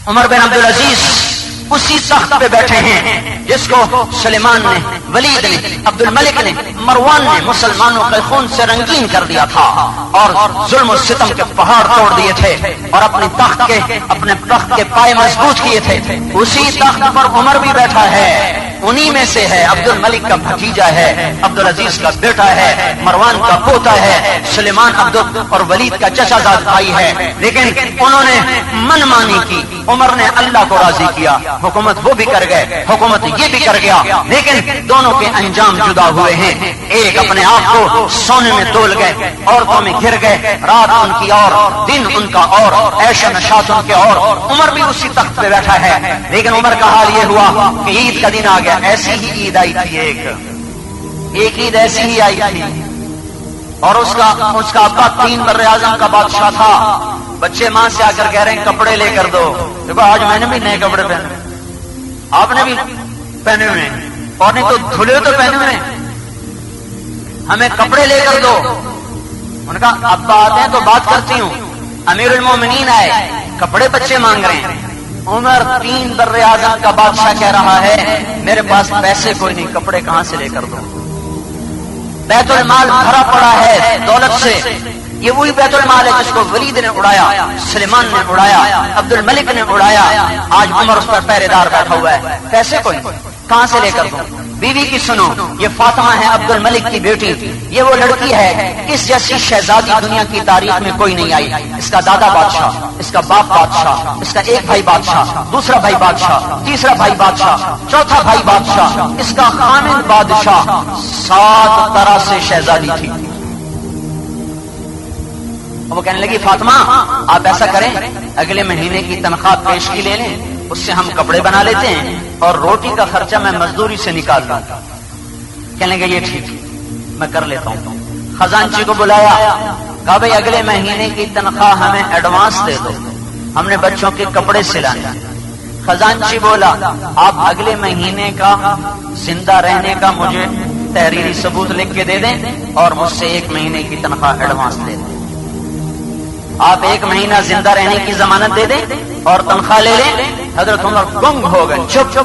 B: عمر بن عبدالعزیز اسی تخت پہ بیٹھے ہیں جس کو سلیمان نے، ولید نے، عبد الملک نے، مروان نے مسلمانوں کے خون سے رنگین کر دیا تھا اور ظلم و ستم کے پہاڑ توڑ دیے تھے اور اپنے تخت کے پائے مضبوط کیے تھے۔ اسی تخت پر عمر بھی بیٹھا ہے انہی میں سے ہے، عبد الملک کا بھتیجا ہے، عبد العزیز کا بیٹا ہے، مروان کا پوتا ہے، سلیمان عبد اور ولید کا چچا زاد بھائی ہے، لیکن انہوں نے من مانی کی، عمر نے اللہ کو راضی کیا، حکومت وہ بھی کر گئے، حکومت یہ بھی کر گیا، لیکن دونوں کے انجام جدا ہوئے ہیں۔ ایک اپنے آپ کو سونے میں تول گئے، عورتوں میں گر گئے، رات ان کی اور دن ان کا اور عیش و نشاط ان کے اور، عمر بھی اسی تخت پہ بیٹھا ہے، لیکن عمر کا حال یہ ہوا کہ عید کا دن آ گیا، ایسی ہی عید آئی تھی، ایک عید ایسی ہی آئی تھی، اور اس کا ابا 3 بر اعظم کا بادشاہ تھا۔ بچے ماں سے آ کر کہہ رہے ہیں کپڑے لے کر دو، دیکھو آج میں نے بھی نئے کپڑے پہنے، آپ نے بھی پہنے ہوئے ہیں، اور نہیں تو دھلے تو پہنے ہوئے ہیں، ہمیں کپڑے لے کر دو۔ ان کا ابا آتے ہیں تو بات کرتی ہوں، امیر المومنین آئے، کپڑے بچے مانگ رہے ہیں، عمر 3 بر اعظم کا بادشاہ کہہ رہا ہے میرے پاس پیسے کوئی نہیں، کپڑے کہاں سے لے کر دو؟ بیت المال بھرا پڑا ہے دولت سے، یہ وہی بیت المال ہے جس کو ولید نے اڑایا، سلیمان نے اڑایا، عبد الملک نے اڑایا، آج عمر اس پر پہرے دار بیٹھا ہوا ہے، پیسے کوئی کہاں سے لے کر دوں؟ بیوی کی سنو، یہ فاطمہ ہے عبد الملک کی بیٹی، یہ وہ لڑکی ہے اس جیسی شہزادی دنیا کی تاریخ میں کوئی نہیں آئی، اس کا دادا بادشاہ، اس کا باپ بادشاہ، اس کا ایک بھائی بادشاہ، دوسرا بھائی بادشاہ، تیسرا بھائی بادشاہ، چوتھا بھائی بادشاہ، اس کا خامد بادشاہ، 7 طرح سے شہزادی تھی۔ وہ کہنے لگی فاطمہ آپ ایسا کریں اگلے مہینے کی تنخواہ پیشگی لے لیں، اس سے ہم کپڑے بنا لیتے ہیں اور روٹی کا خرچہ میں مزدوری سے نکال لوں۔ کہنے لگے یہ ٹھیک میں کر لیتا ہوں۔ خزانچی کو بلایا، کہا بھائی اگلے مہینے کی تنخواہ ہمیں ایڈوانس دے دو، ہم نے بچوں کے کپڑے سلانے۔ خزانچی بولا آپ اگلے مہینے کا زندہ رہنے کا مجھے تحریری ثبوت لکھ کے دے دیں اور مجھ سے 1 مہینے کی تنخواہ ایڈوانس دے دیں۔ آپ 1 مہینہ زندہ رہنے کی ضمانت دے دیں اور تنخواہ لے لیں۔ حضرت عمر گنگ ہو گئے، چپ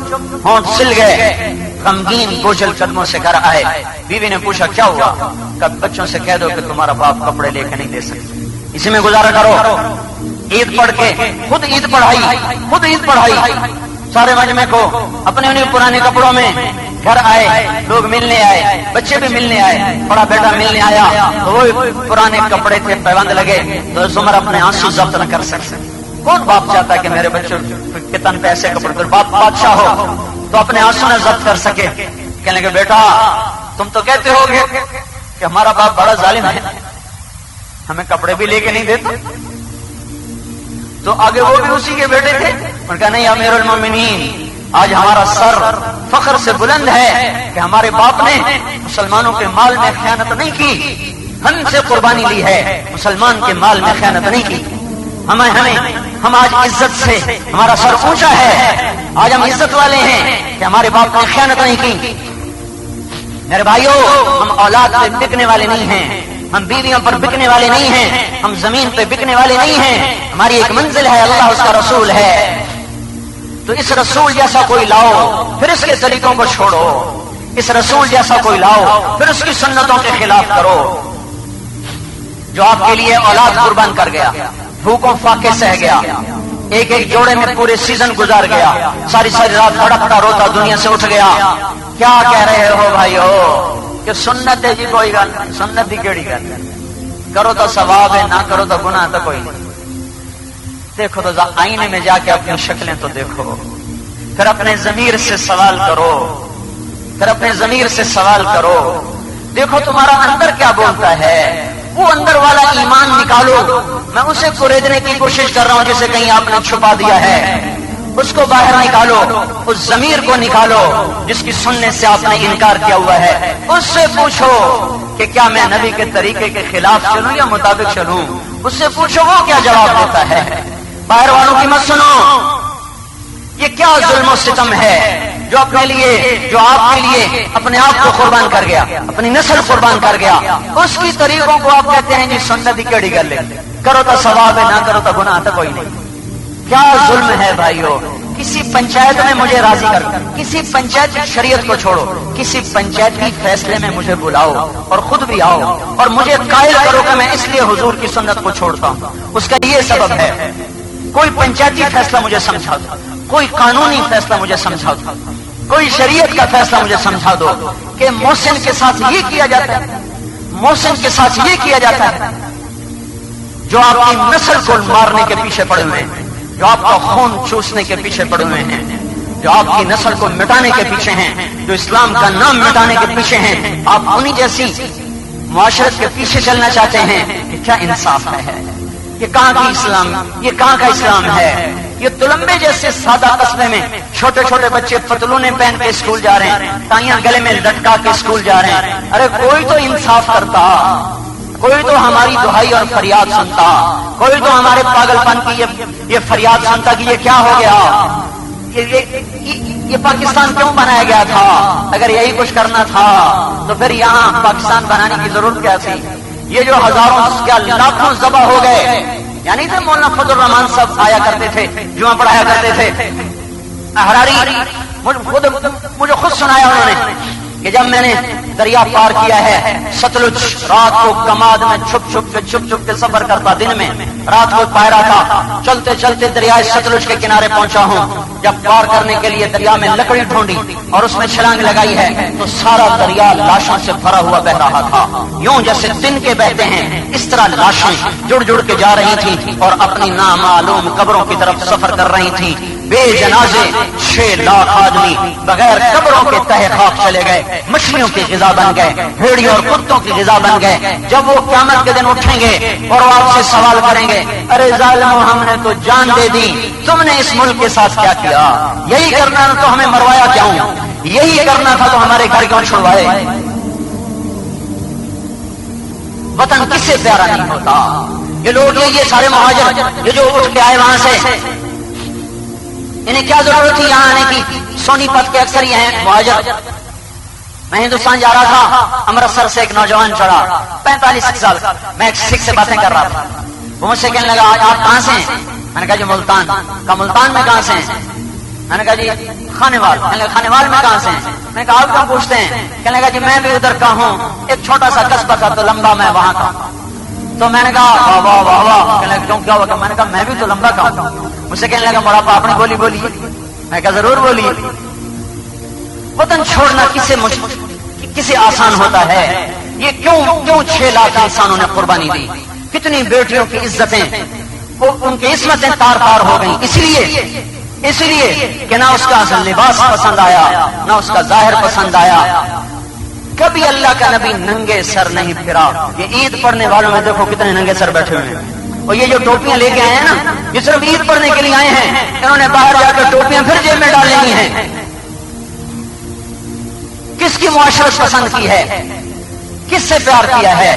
B: ہونٹ سل گئے، غمگین بوجھل قدموں سے گھر آئے۔ بیوی نے پوچھا کیا ہوا؟ کب بچوں سے کہہ دو کہ تمہارا باپ کپڑے لے کے نہیں دے سکتے، اسی میں گزارا کرو۔ عید پڑھ کے خود عید پڑھائی، سارے مجمع کو اپنے انہیں پرانے کپڑوں میں گھر آئے، لوگ ملنے آئے، بچے بھی ملنے آئے، بڑا بیٹا ملنے آیا تو وہ پرانے کپڑے تھے، پیوند لگے تو عمر اپنے آنسو ضبط نہ کر سکتے۔ کون باپ چاہتا ہے کہ میرے بچوں کے تن پہ ایسے کپڑے؟ باپ بادشاہ ہو تو اپنے آنسو نہ ضبط کر سکے، کہنے لگے بیٹا تم تو کہتے ہو گے کہ ہمارا باپ بڑا ظالم ہے، ہمیں کپڑے بھی لے کے نہیں دیتا، تو آگے وہ بھی اسی کے بیٹے تھے۔ ان کا نہیں امیر المومنین، آج ہمارا سر فخر سے بلند ہے کہ ہمارے باپ نے مسلمانوں کے مال میں خیانت نہیں کی، ہم سے قربانی لی ہے، مسلمان کے مال میں خیانت نہیں کی۔ ہم آج عزت سے ہمارا سر اونچا ہے، آج ہم عزت والے ہیں کہ ہمارے باپ نے خیانت نہیں کی۔ میرے بھائیوں ہم اولاد پہ بکنے والے نہیں ہیں، ہم بیویوں پر بکنے والے نہیں ہیں، ہم زمین پہ بکنے والے نہیں ہیں، ہماری ایک منزل ہے، اللہ اس کا رسول ہے، تو اس رسول جیسا کوئی لاؤ پھر اس کے طریقوں کو چھوڑو، اس رسول جیسا کوئی لاؤ پھر اس کی سنتوں کے خلاف کرو، جو آپ کے لیے اولاد قربان کر گیا، بھوکوں فاقے سہ گیا، ایک جوڑے میں پورے سیزن گزار گیا، ساری رات بھڑکتا روتا دنیا سے اٹھ گیا۔ کیا کہہ رہے ہو بھائیو کہ سنت ہے جی؟ کوئی گل نہیں، سنت دی کیڑی گل، کرو تو ثواب ہے، نہ کرو تو گناہ تو کوئی نہیں۔ دیکھو تو آئینے میں جا کے اپنی شکلیں تو دیکھو، پھر اپنے ضمیر سے سوال کرو، دیکھو تمہارا اندر کیا بولتا ہے، وہ اندر والا ایمان نکالو۔ میں اسے کوریدنے کی کوشش کر رہا ہوں جسے کہیں آپ نے چھپا دیا ہے، اس کو باہر نکالو، اس ضمیر کو نکالو جس کی سننے سے آپ نے انکار کیا ہوا ہے، اس سے پوچھو کہ کیا میں نبی کے طریقے کے خلاف چلوں یا مطابق چلوں، اس سے پوچھو وہ کیا جواب دیتا ہے۔ باہر والوں کی مت سنو، یہ کیا ظلم و ستم ہے جو اپنے لیے، جو آپ کے لیے اپنے آپ کو قربان کر گیا، اپنی نسل قربان کر گیا، اس کی طریقوں کو آپ کہتے ہیں جی سنت کی کیڑی گل ہے، کرو تو ثواب ہے، نہ کرو تو گناہ تو کوئی نہیں۔ کیا ظلم ہے بھائیو، کسی پنچایت میں مجھے راضی کر، کسی پنچایت کی شریعت کو چھوڑو، کسی پنچایتی فیصلے میں مجھے بلاؤ اور خود بھی آؤ اور مجھے قائل کرو کہ میں اس لیے حضور کی سنت کو چھوڑتا ہوں، اس کا یہ سبب ہے۔ کوئی پنچایتی فیصلہ مجھے سمجھا دو، کوئی قانونی فیصلہ مجھے سمجھا دو، کوئی شریعت کا فیصلہ مجھے سمجھا دو کہ محسن کے ساتھ یہ کیا جاتا ہے، محسن کے ساتھ یہ کیا جاتا ہے جو آپ کی نسل کو مارنے کے پیچھے پڑے ہوئے ہیں، جو آپ کا خون چوسنے کے پیچھے پڑے ہوئے ہیں، جو آپ کی نسل کو مٹانے کے پیچھے ہیں، جو اسلام کا نام مٹانے کے پیچھے ہیں، آپ انہی جیسی معاشرت کے پیچھے چلنا چاہتے ہیں؟ کہ کیا انصاف ہے؟ یہ کہاں کی اسلام، یہ کہاں کا اسلام ہے؟ یہ تلمبے جیسے سادہ قصبے میں چھوٹے چھوٹے بچے پتلونے پہن کے اسکول جا رہے ہیں، تائیاں گلے میں لٹکا کے اسکول جا رہے ہیں۔ ارے کوئی تو انصاف کرتا، کوئی تو ہماری دہائی اور فریاد سنتا، کوئی تو ہمارے پاگل پن کی یہ فریاد سنتا کہ یہ کیا ہو گیا، یہ پاکستان کیوں بنایا گیا تھا؟ اگر یہی کچھ کرنا تھا تو پھر یہاں پاکستان بنانے کی ضرورت کیا تھی؟ یہ جو ہزاروں کیا لاکھوں ذبح ہو گئے، یعنی کہ مولانا فضل الرحمان صاحب آیا کرتے تھے، جمعہ پڑھایا کرتے تھے، احراری مجھے خود سنایا انہوں نے کہ جب میں نے دریا پار کیا ہے ستلج، رات کو کماد میں چھپ چھپ کے سفر کرتا، دن میں رات کو پائرا تھا، چلتے چلتے دریائے ستلج کے کنارے پہنچا ہوں، جب پار کرنے کے لیے دریا میں لکڑی ڈھونڈی اور اس میں چھلانگ لگائی ہے تو سارا دریا لاشوں سے بھرا ہوا بہ رہا تھا، یوں جیسے دن کے بہتے ہیں اس طرح لاشیں جڑ جڑ کے جا رہی تھیں اور اپنی نامعلوم قبروں کی طرف سفر کر رہی تھیں۔ بے جنازے 6 لاکھ آدمی بغیر قبروں کے تہہ خاک چلے گئے، مچھلیوں کی غذا بن گئے، بھیڑیوں اور کتوں کی غذا بن گئے۔ جب وہ قیامت کے دن اٹھیں گے اور وہ آپ سے سوال کریں گے، ارے ظالموں ہم نے تو جان دے دی، تم نے اس ملک کے ساتھ کیا کیا؟ یہی کرنا تو ہمیں مروایا کیوں؟ یہی کرنا تھا تو ہمارے گھر کیوں چھڑوائے؟ وطن کس سے پیارا نہیں ہوتا؟ یہ لوگ یہ سارے مہاجر یہ جو اٹھ کے آئے وہاں سے، انہیں کیا ضرورت تھی یہاں آنے کی؟ سونی پت کے اکثر یہ ہیں مہاجر۔ میں ہندوستان جا رہا تھا، امرتسر سے ایک نوجوان چڑھا 45 سال کا، میں ایک سکھ سے باتیں کر رہا تھا، وہ مجھ سے کہنے لگا آپ کہاں سے ہیں؟ میں نے کہا جی ملتان۔ کہا ملتان میں کہاں سے ہیں؟ میں نے کہا جی خانیوال۔ خانے وال میں کہاں سے ہیں؟ میں نے کہا آپ کہاں پوچھتے ہیں؟ کہنے لگا جی میں بھی ادھر کا ہوں، ایک چھوٹا سا قصبہ تھا تو لمبا میں وہاں کا۔ تو میں نے کہا واہ واہ واہ واہ، کہنے لگا کیوں کیا ہوا؟ میں نے کہا میں بھی تو لمبا کا ہوں۔ مجھ سے کہنے لگا بڑا اپنی بولی بولیے۔ میں کہا ضرور بولیے۔ وطن چھوڑنا کسے آسان ہوتا ہے؟ یہ کیوں 6 لاکھ انسانوں نے قربانی دی؟ کتنی بیٹیوں کی عزتیں، ان کی عصمتیں تار تار ہو گئیں، اس لیے کہ نہ اس کا لباس پسند آیا، نہ اس کا ظاہر پسند آیا۔ کبھی اللہ کا نبی ننگے سر نہیں پھرا۔ یہ عید پڑھنے والوں میں دیکھو کتنے ننگے سر بیٹھے ہوئے ہیں، اور یہ جو ٹوپیاں لے کے آئے ہیں نا، یہ صرف عید پڑھنے کے لیے آئے ہیں، انہوں نے باہر جا کے ٹوپیاں پھر جیب میں ڈال لینی ہیں۔ کس کی معاشرت پسند کی ہے؟ کس سے پیار کیا ہے؟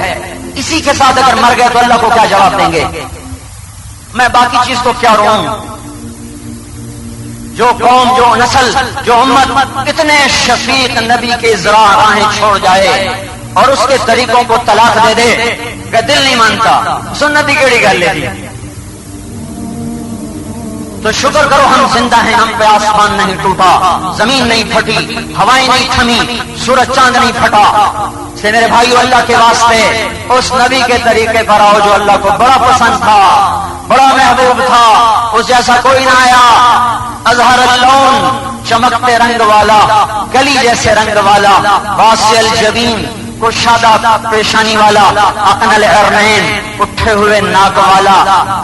B: اسی کے ساتھ اگر مر گئے تو اللہ کو کیا جواب دیں گے؟ میں باقی چیز تو کیا رہوں؟ جو قوم، جو نسل، جو امت اتنے شفیق نبی کے ذرا راہیں چھوڑ جائے اور اس کے طریقوں کو طلاق دے دے کہ دل نہیں مانتا، سنتی کیڑی گل ہے جی؟ تو شکر کرو ہم زندہ ہیں، ہم پہ آسمان نہیں ٹوٹا، زمین نہیں پھٹی، ہوائیں نہیں تھمی، سورج چاند نہیں پھٹا۔ اس لیے میرے بھائیو اللہ کے واسطے اس نبی کے طریقے پر آؤ جو اللہ کو بڑا پسند تھا، بڑا محبوب تھا، اس جیسا کوئی نہ آیا۔ اظہر اللون، چمکتے رنگ والا، کلی جیسے رنگ والا، واسع الجبین، کشادہ پیشانی والا، اقن العرنین، اٹھے ہوئے ناک والا،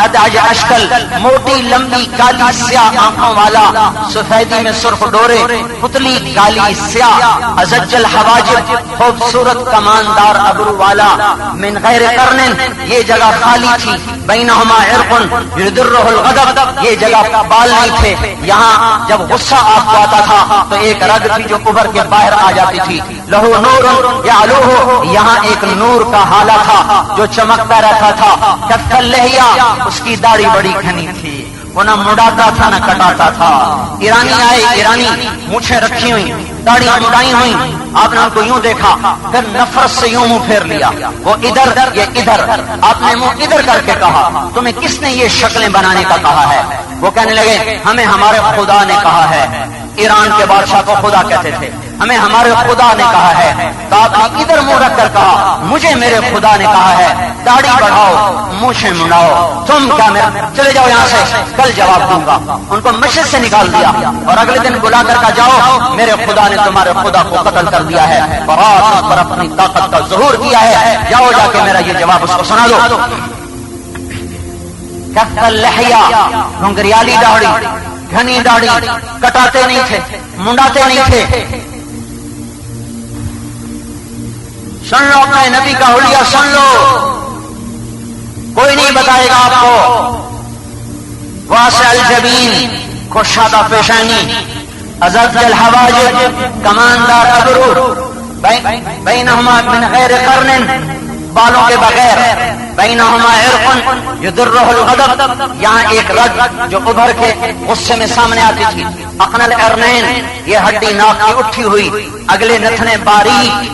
B: ادعج اشکل، موٹی لمبی کالی سیاہ آنکھوں والا، سفیدی میں سرخ ڈورے، پتلی کالی سیاہ، ازج الحواجب، خوبصورت کماندار ابرو والا، من غیر قرن، یہ جگہ خالی تھی، بینہما عرق یدرہ الغضب، یہ جگہ بال نہیں تھے، یہاں جب غصہ آپ کو آتا تھا تو ایک رگ تھی جو ابھر کے باہر آ جاتی تھی، لہو نور یعلوہ، یہاں ایک نور کا حالہ تھا جو چمکتا رہتا تھا، کف اللحیہ، اس کی داڑھی بڑی گھنی تھی، وہ نہ مڑاتا تھا نہ کٹاتا تھا۔ ایرانی آئے، ایرانی مونچھیں رکھی ہوئی، داڑھی مڑائی ہوئی، آپ نے ان کو یوں دیکھا، پھر نفرت سے یوں منہ پھیر لیا، وہ ادھر یہ ادھر، آپ نے منہ ادھر کر کے کہا تمہیں کس نے یہ شکلیں بنانے کا کہا ہے؟ وہ کہنے لگے ہمیں ہمارے خدا نے کہا ہے۔ ایران کے بادشاہ کو خدا کہتے تھے، ہمیں ہمارے خدا نے کہا ہے، تو آپ نے ادھر منہ رکھ کر کہا مجھے میرے خدا نے کہا ہے۔ داڑھی بڑھاؤ مونچھیں منڈاؤ، تم کیا میرا چلے جاؤ یہاں سے، کل جواب دوں گا۔ ان کو مسجد سے نکال دیا اور اگلے دن بلا کر کہا جاؤ میرے خدا نے تمہارے خدا کو قتل کر دیا ہے اور آج اس پر اپنی طاقت کا ظہور کیا ہے، جاؤ جا کے میرا یہ جواب اس کو سنا دو۔ کف اللحیہ، گھنگریالی داڑھی، گھنی داڑھی، کٹاتے نہیں تھے، منڈاتے نہیں تھے۔ سن لو اپنے نبی کا حلیہ، سن لو، کوئی نہیں بتائے گا آپ کو۔ واسع الجبین، کشادہ پیشانی، ازد الحواجب، کماندار ابرو، بینہما من غیر قرن، بالوں کے بغیر، بینہما عرق یدرہ الغضب، یہاں ایک رگ جو ابھر کے غصے میں سامنے آتی تھی، اقن الارنین، یہ ہڈی ناک کی اٹھی ہوئی، اگلے نتنے باریک،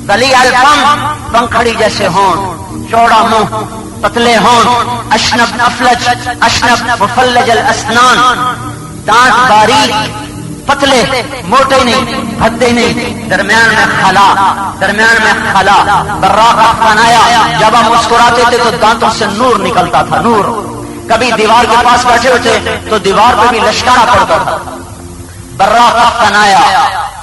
B: دلی الفم، پنکھڑی جیسے ہون، چوڑا منہ، پتلے ہون، اشنب افلج، اشنب مفلج الاسنان، دانت باریک، پتلے، موٹے نہیں، بھدے نہیں، درمیان میں خلا، براق فنایا، جب ہم مسکراتے تھے تو دانتوں سے نور نکلتا تھا، نور۔ کبھی دیوار کے پاس بیٹھے ہوتے تو دیوار پہ بھی لشکارا پڑتا تھا۔ براق فنایا،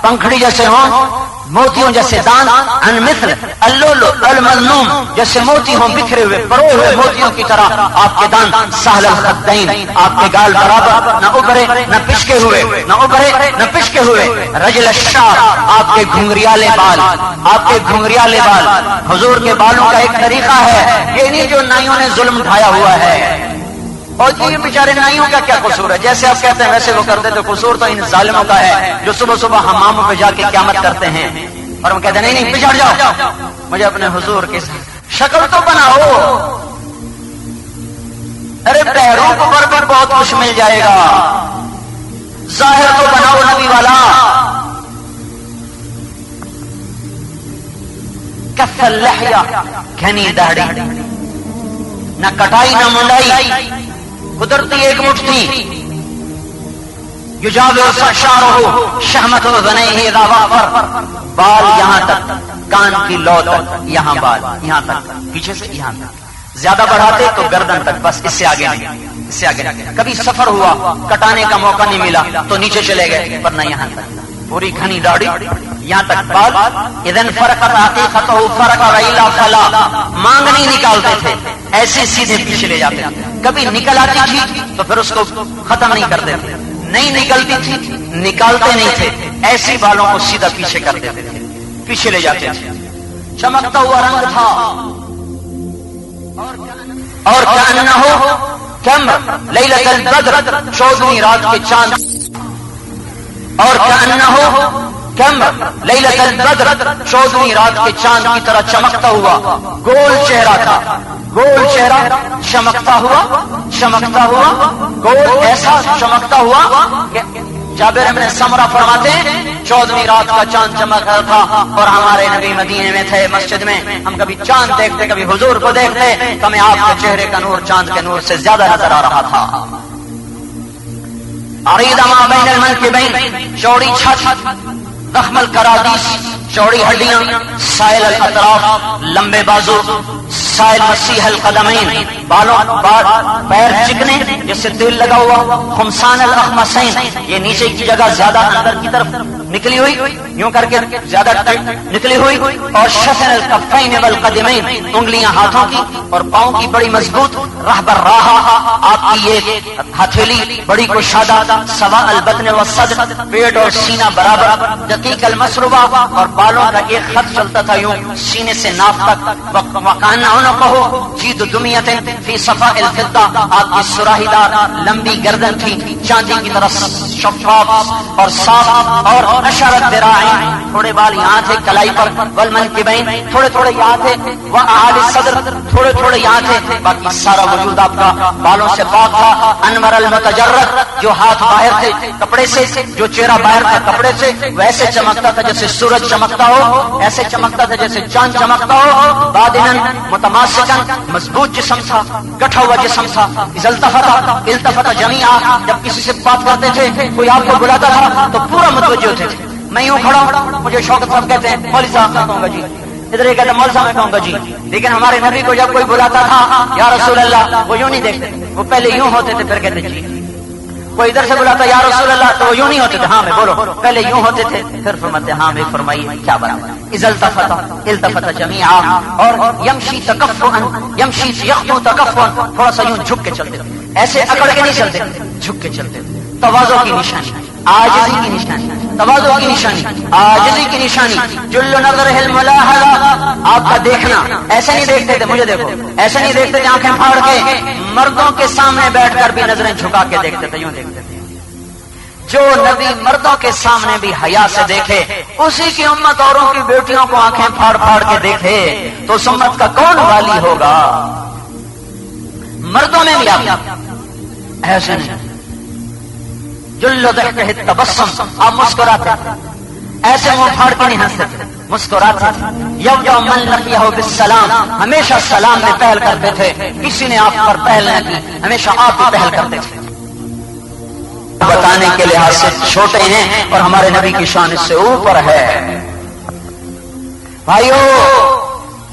B: پنکھڑی جیسے ہوں، موتیوں جیسے دانت، ان مثل اللؤلؤ المذموم، جیسے موتی ہوں بکھرے ہوئے پروئے ہوئے موتیوں کی طرح آپ کے دانت، سہل الخدین، آپ کے گال برابر، نہ ابھرے نہ پچکے ہوئے، نہ ابھرے نہ پچکے ہوئے، رجل الشعر، آپ کے گھنگریالے بال، آپ کے گھنگریالے بال۔ حضور کے بالوں کا ایک طریقہ ہے، یہ نہیں جو نائیوں نے ظلم ڈھایا ہوا ہے، اور یہ بیچارے نائیوں کا کیا قصور ہے، جیسے آپ کہتے ہیں ویسے وہ کرتے، تو قصور تو ان ظالموں کا ہے جو صبح صبح حماموں پہ جا کے قیامت کرتے ہیں اور ہم کہتے ہیں نہیں پچھڑ جاؤ، مجھے اپنے حضور کی شکل تو بناؤ۔ ارے بہروپ پر بھی بہت کچھ مل جائے گا، ظاہر تو بناؤ نبی والا۔ کف اللحیہ، گھنی داڑھی، نہ کٹائی نہ منڈائی، قدرتی ایک مٹھ تھی۔ یجاوز شعرہ شہمۃ اذنیہ اذا وفر، بال یہاں تک، کان کی لو تک، یہاں بال یہاں تک، پیچھے سے یہاں تک، زیادہ بڑھاتے تو گردن تک، بس اس سے آگے نہیں، اس سے آگے نہیں۔ کبھی سفر ہوا، کٹانے کا موقع نہیں ملا تو نیچے چلے گئے، ورنہ یہاں تک، پوری گھنی داڑھی یہاں تک بال۔ اذن فرقت عقیقتہ فرق وإلا فلا، مانگ نہیں نکالتے تھے، ایسے سیدھے پیچھے لے جاتے تھے۔ کبھی نکل آتی تھی تو پھر اس کو ختم نہیں کرتے تھے، نہیں نکلتی تھی نکالتے نہیں تھے، ایسی بالوں کو سیدھا پیچھے کر دیتے تھے، پیچھے لے جاتے تھے۔ چمکتا ہوا رنگ تھا اور کأنہ کمر لیلۃ البدر، 14ویں رات کے چاند، اور کأنہ کمر لیلۃ البدر، 14ویں رات کے چاند کی طرح چمکتا ہوا، گول چہرہ تھا، گول چہرہ، چمکتا ہوا گول، ایسا چمکتا ہوا کہ جابر بن سمرہ فرماتے ہیں 14ویں رات کا چاند چمک رہا تھا اور ہمارے نبی مدینے میں تھے مسجد میں، ہم کبھی چاند دیکھتے کبھی حضور کو دیکھتے، ہمیں آپ کے چہرے کا نور چاند کے نور سے زیادہ نظر آ رہا تھا۔ عریض ما بین المنکبین، چوڑی چھت، ضخم الکرادیس، چوڑی ہڈیاں، سائل الاطراف، لمبے بازو، سائل مسیح القدمین، بالوں پیر چکنے جیسے تیل لگا ہوا، خمسان الاخمسین، یہ نیچے کی جگہ زیادہ اندر کی طرف نکلی ہوئی، یوں کر کے زیادہ نکلی ہوئی، اور شفن الکفین والقدمین، انگلیاں ہاتھوں کی اور پاؤں کی بڑی مضبوط، رہبر راہا، آپ کی یہ ہتھیلی بڑی کشادہ، سوا البطن والصدر، پیٹ اور سینہ برابر، دقیق المسربہ، اور بالوں کا ایک خط چلتا تھا یوں سینے سے ناف تک، وکان عنقہ جید دمیۃ فی صفاء الفضہ، آپ کی سراہی دار لمبی گردن تھی، چاندی کی طرح شفاف اور صاف، اور اشرت ذراعین، تھوڑے بال یہاں تھے کلائی پر، والمنکبین، تھوڑے تھوڑے یہاں تھے، واعلی الصدر، تھوڑے تھوڑے یہاں تھے، باقی سارا وجود آپ کا بالوں سے پاک تھا۔ انور المتجرد، جو ہاتھ باہر تھے کپڑے سے، جو چہرہ باہر تھا کپڑے سے، ویسے چمکتا تھا جیسے سورج چمکتا ہو، ایسے چمکتا تھا جیسے چاند چمکتا ہو۔ بادنن متماسکن، مضبوط جسم تھا، گٹھا ہوا جسم تھا۔ اذا التفت جمیعا، جب کسی سے بات کرتے تھے، کوئی آپ کو بلاتا تھا تو پورا متوجہ ہوتے تھے۔ میں یوں کھڑا ہوں، مجھے شوکت صاحب کہتے ہیں، مولوی صاحب کہوں گا جی، ادھر یہ کہتا مول صاحب میں کہوں گا جی، لیکن ہمارے نبی کو جب کوئی بلاتا تھا یا رسول اللہ، وہ یوں نہیں دیکھتے، وہ پہلے یوں ہوتے تھے پھر کہتے جی. کوئی ادھر سے بلاتا یا رسول اللہ تو وہ یوں نہیں ہوتے تھے، ہاں میں بولو، پہلے یوں ہوتے تھے پھر فرماتے ہاں میں فرمائیے کیا بنا. اذا التفت جميعا، اور یمشی تکفؤا، یمشی یخطو تکفؤا، تھوڑا سا یوں جھک کے چلتے، ایسے اکڑ کے نہیں چلتے، جھک کے چلتے. تواضع کی نشانی، عاجزی کی نشانی، تواضع کی نشانی، عاجزی کی نشانی. جل نظر الملاحظہ، آپ کا دیکھنا ایسے نہیں دیکھتے تھے، مجھے دیکھو، ایسے نہیں دیکھتے تھے آنکھیں پھاڑ کے، مردوں کے سامنے بیٹھ کر بھی نظریں جھکا کے دیکھتے تھے، یوں دیکھتے تھے. جو نبی مردوں کے سامنے بھی حیا سے دیکھے، اسی کی امت اوروں کی بیٹیوں کو آنکھیں پھاڑ پھاڑ کے دیکھے تو اس امت کا کون والی ہوگا؟ مردوں میں بھی آپ ایسے نہیں. جلو ضحکہ التبسم، آپ مسکراتے ایسے منہ پھاڑ کے نہیں ہنستے تھے، مسکراتے. یبدأ من لقیہ بالسلام، ہمیشہ سلام میں پہل کرتے تھے، کسی نے آپ پر پہل نہ کی، ہمیشہ آپ ہی پہل کرتے تھے. بتانے کے لحاظ سے چھوٹے ہیں اور ہمارے نبی کی شان اس سے اوپر ہے. بھائیو،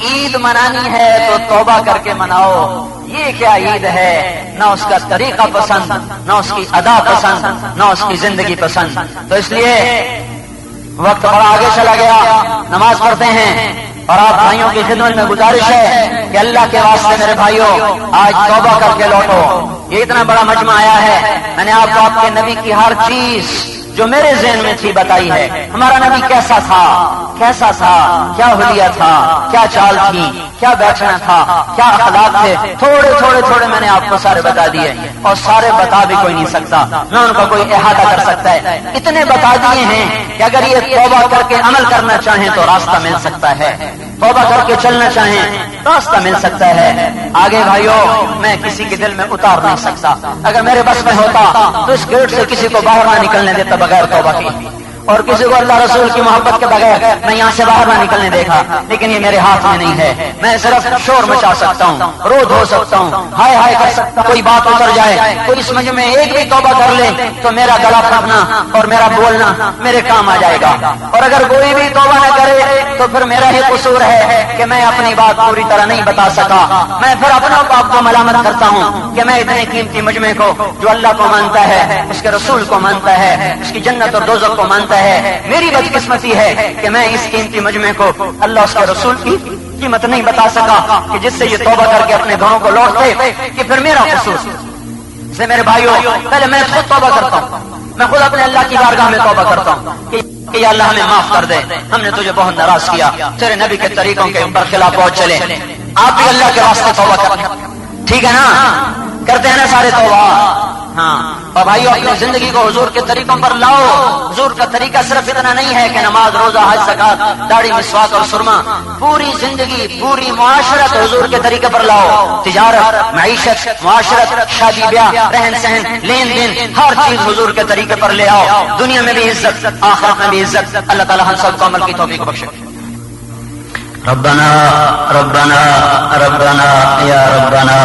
B: عید منانی ہے تو توبہ کر کے مناؤ. یہ کیا عید ہے؟ نہ اس کا طریقہ پسند، نہ اس کی ادا پسند، نہ اس کی زندگی پسند. تو اس لیے وقت بڑا آگے چلا گیا، نماز پڑھتے ہیں. اور آپ بھائیوں کی خدمت میں گزارش ہے کہ اللہ کے واسطے میرے بھائیوں آج توبہ کر کے لوٹو. یہ اتنا بڑا مجمع آیا ہے، میں نے آپ کو آپ کے نبی کی ہر چیز جو میرے ذہن میں تھی بتائی ہے. ہمارا نبی کیسا تھا، کیسا تھا، کیا حلیہ تھا، کیا چال تھی، کیا بیٹھنا تھا، کیا اخلاق تھے. تھوڑے تھوڑے تھوڑے میں نے آپ کو سارے بتا دیے، اور سارے بتا بھی کوئی نہیں سکتا، نہ ان کا کوئی احاطہ کر سکتا ہے. اتنے بتا دیے ہیں کہ اگر یہ توبہ کر کے عمل کرنا چاہیں تو راستہ مل سکتا ہے، توبہ کر کے چلنا چاہیں راستہ مل سکتا ہے. آگے بھائیوں میں کسی کے دل میں اتار نہیں سکتا. اگر میرے بس میں ہوتا تو اس گیٹ سے کسی کو باہر نہ نکلنے دیتا بغیر توبہ کی، اور کسی کو اللہ رسول کی محبت کے بغیر میں یہاں سے باہر نہ نکلنے دیکھا. لیکن یہ میرے ہاتھ میں نہیں ہے. میں صرف شور مچا سکتا ہوں، رود ہو سکتا ہوں، ہائے ہائے کر سکتا ہوں. کوئی بات اتر جائے، کوئی اس مجمع میں ایک بھی توبہ کر لے تو میرا گلا پھٹنا اور میرا بولنا میرے کام آ جائے گا. اور اگر کوئی بھی توبہ نہ کرے تو پھر میرا ہی قصور ہے کہ میں اپنی بات پوری طرح نہیں بتا سکا. میں پھر اپنے آپ کو ملامت کرتا ہوں کہ میں اتنے قیمتی مجمع کو جو اللہ کو مانتا ہے، اس کے رسول کو مانتا ہے، اس کی جنت اور دوزخ کو مانتا ہے، میری بدقسمتی ہے کہ میں اس قیمتی مجمع کو اللہ اس کے رسول کی قیمت نہیں بتا سکا کہ جس سے یہ توبہ کر کے اپنے گھروں کو لوٹتے کہ پھر میرا قصور. سے میرے بھائیوں پہلے میں خود توبہ کرتا ہوں، میں خود اپنے اللہ کی بارگاہ میں توبہ کرتا ہوں کہ یا اللہ ہمیں معاف کر دے، ہم نے تجھے بہت ناراض کیا، تیرے نبی کے طریقوں کے برخلاف بہت چلے. آپ بھی اللہ کے واسطے توبہ کریں، ٹھیک ہے نا؟ کرتے ہیں نا سارے توبہ؟ ہاں. اور بھائیو اپنی زندگی کو حضور کے طریقوں پر لاؤ. حضور کا طریقہ صرف اتنا نہیں ہے کہ نماز، روزہ، حج، زکات، داڑھی، مسواک اور سرما. پوری زندگی، پوری معاشرت حضور کے طریقے پر لاؤ. تجارت، معیشت، معاشرت، شادی بیاہ، رہن سہن، لین دین، ہر چیز حضور کے طریقے پر لے آؤ. دنیا میں بھی عزت، آخرت میں بھی عزت. اللہ تعالی ہم سب کو عمل کی توفیق بخشے.
A: ربنا ربنا ربنا یا ربنا،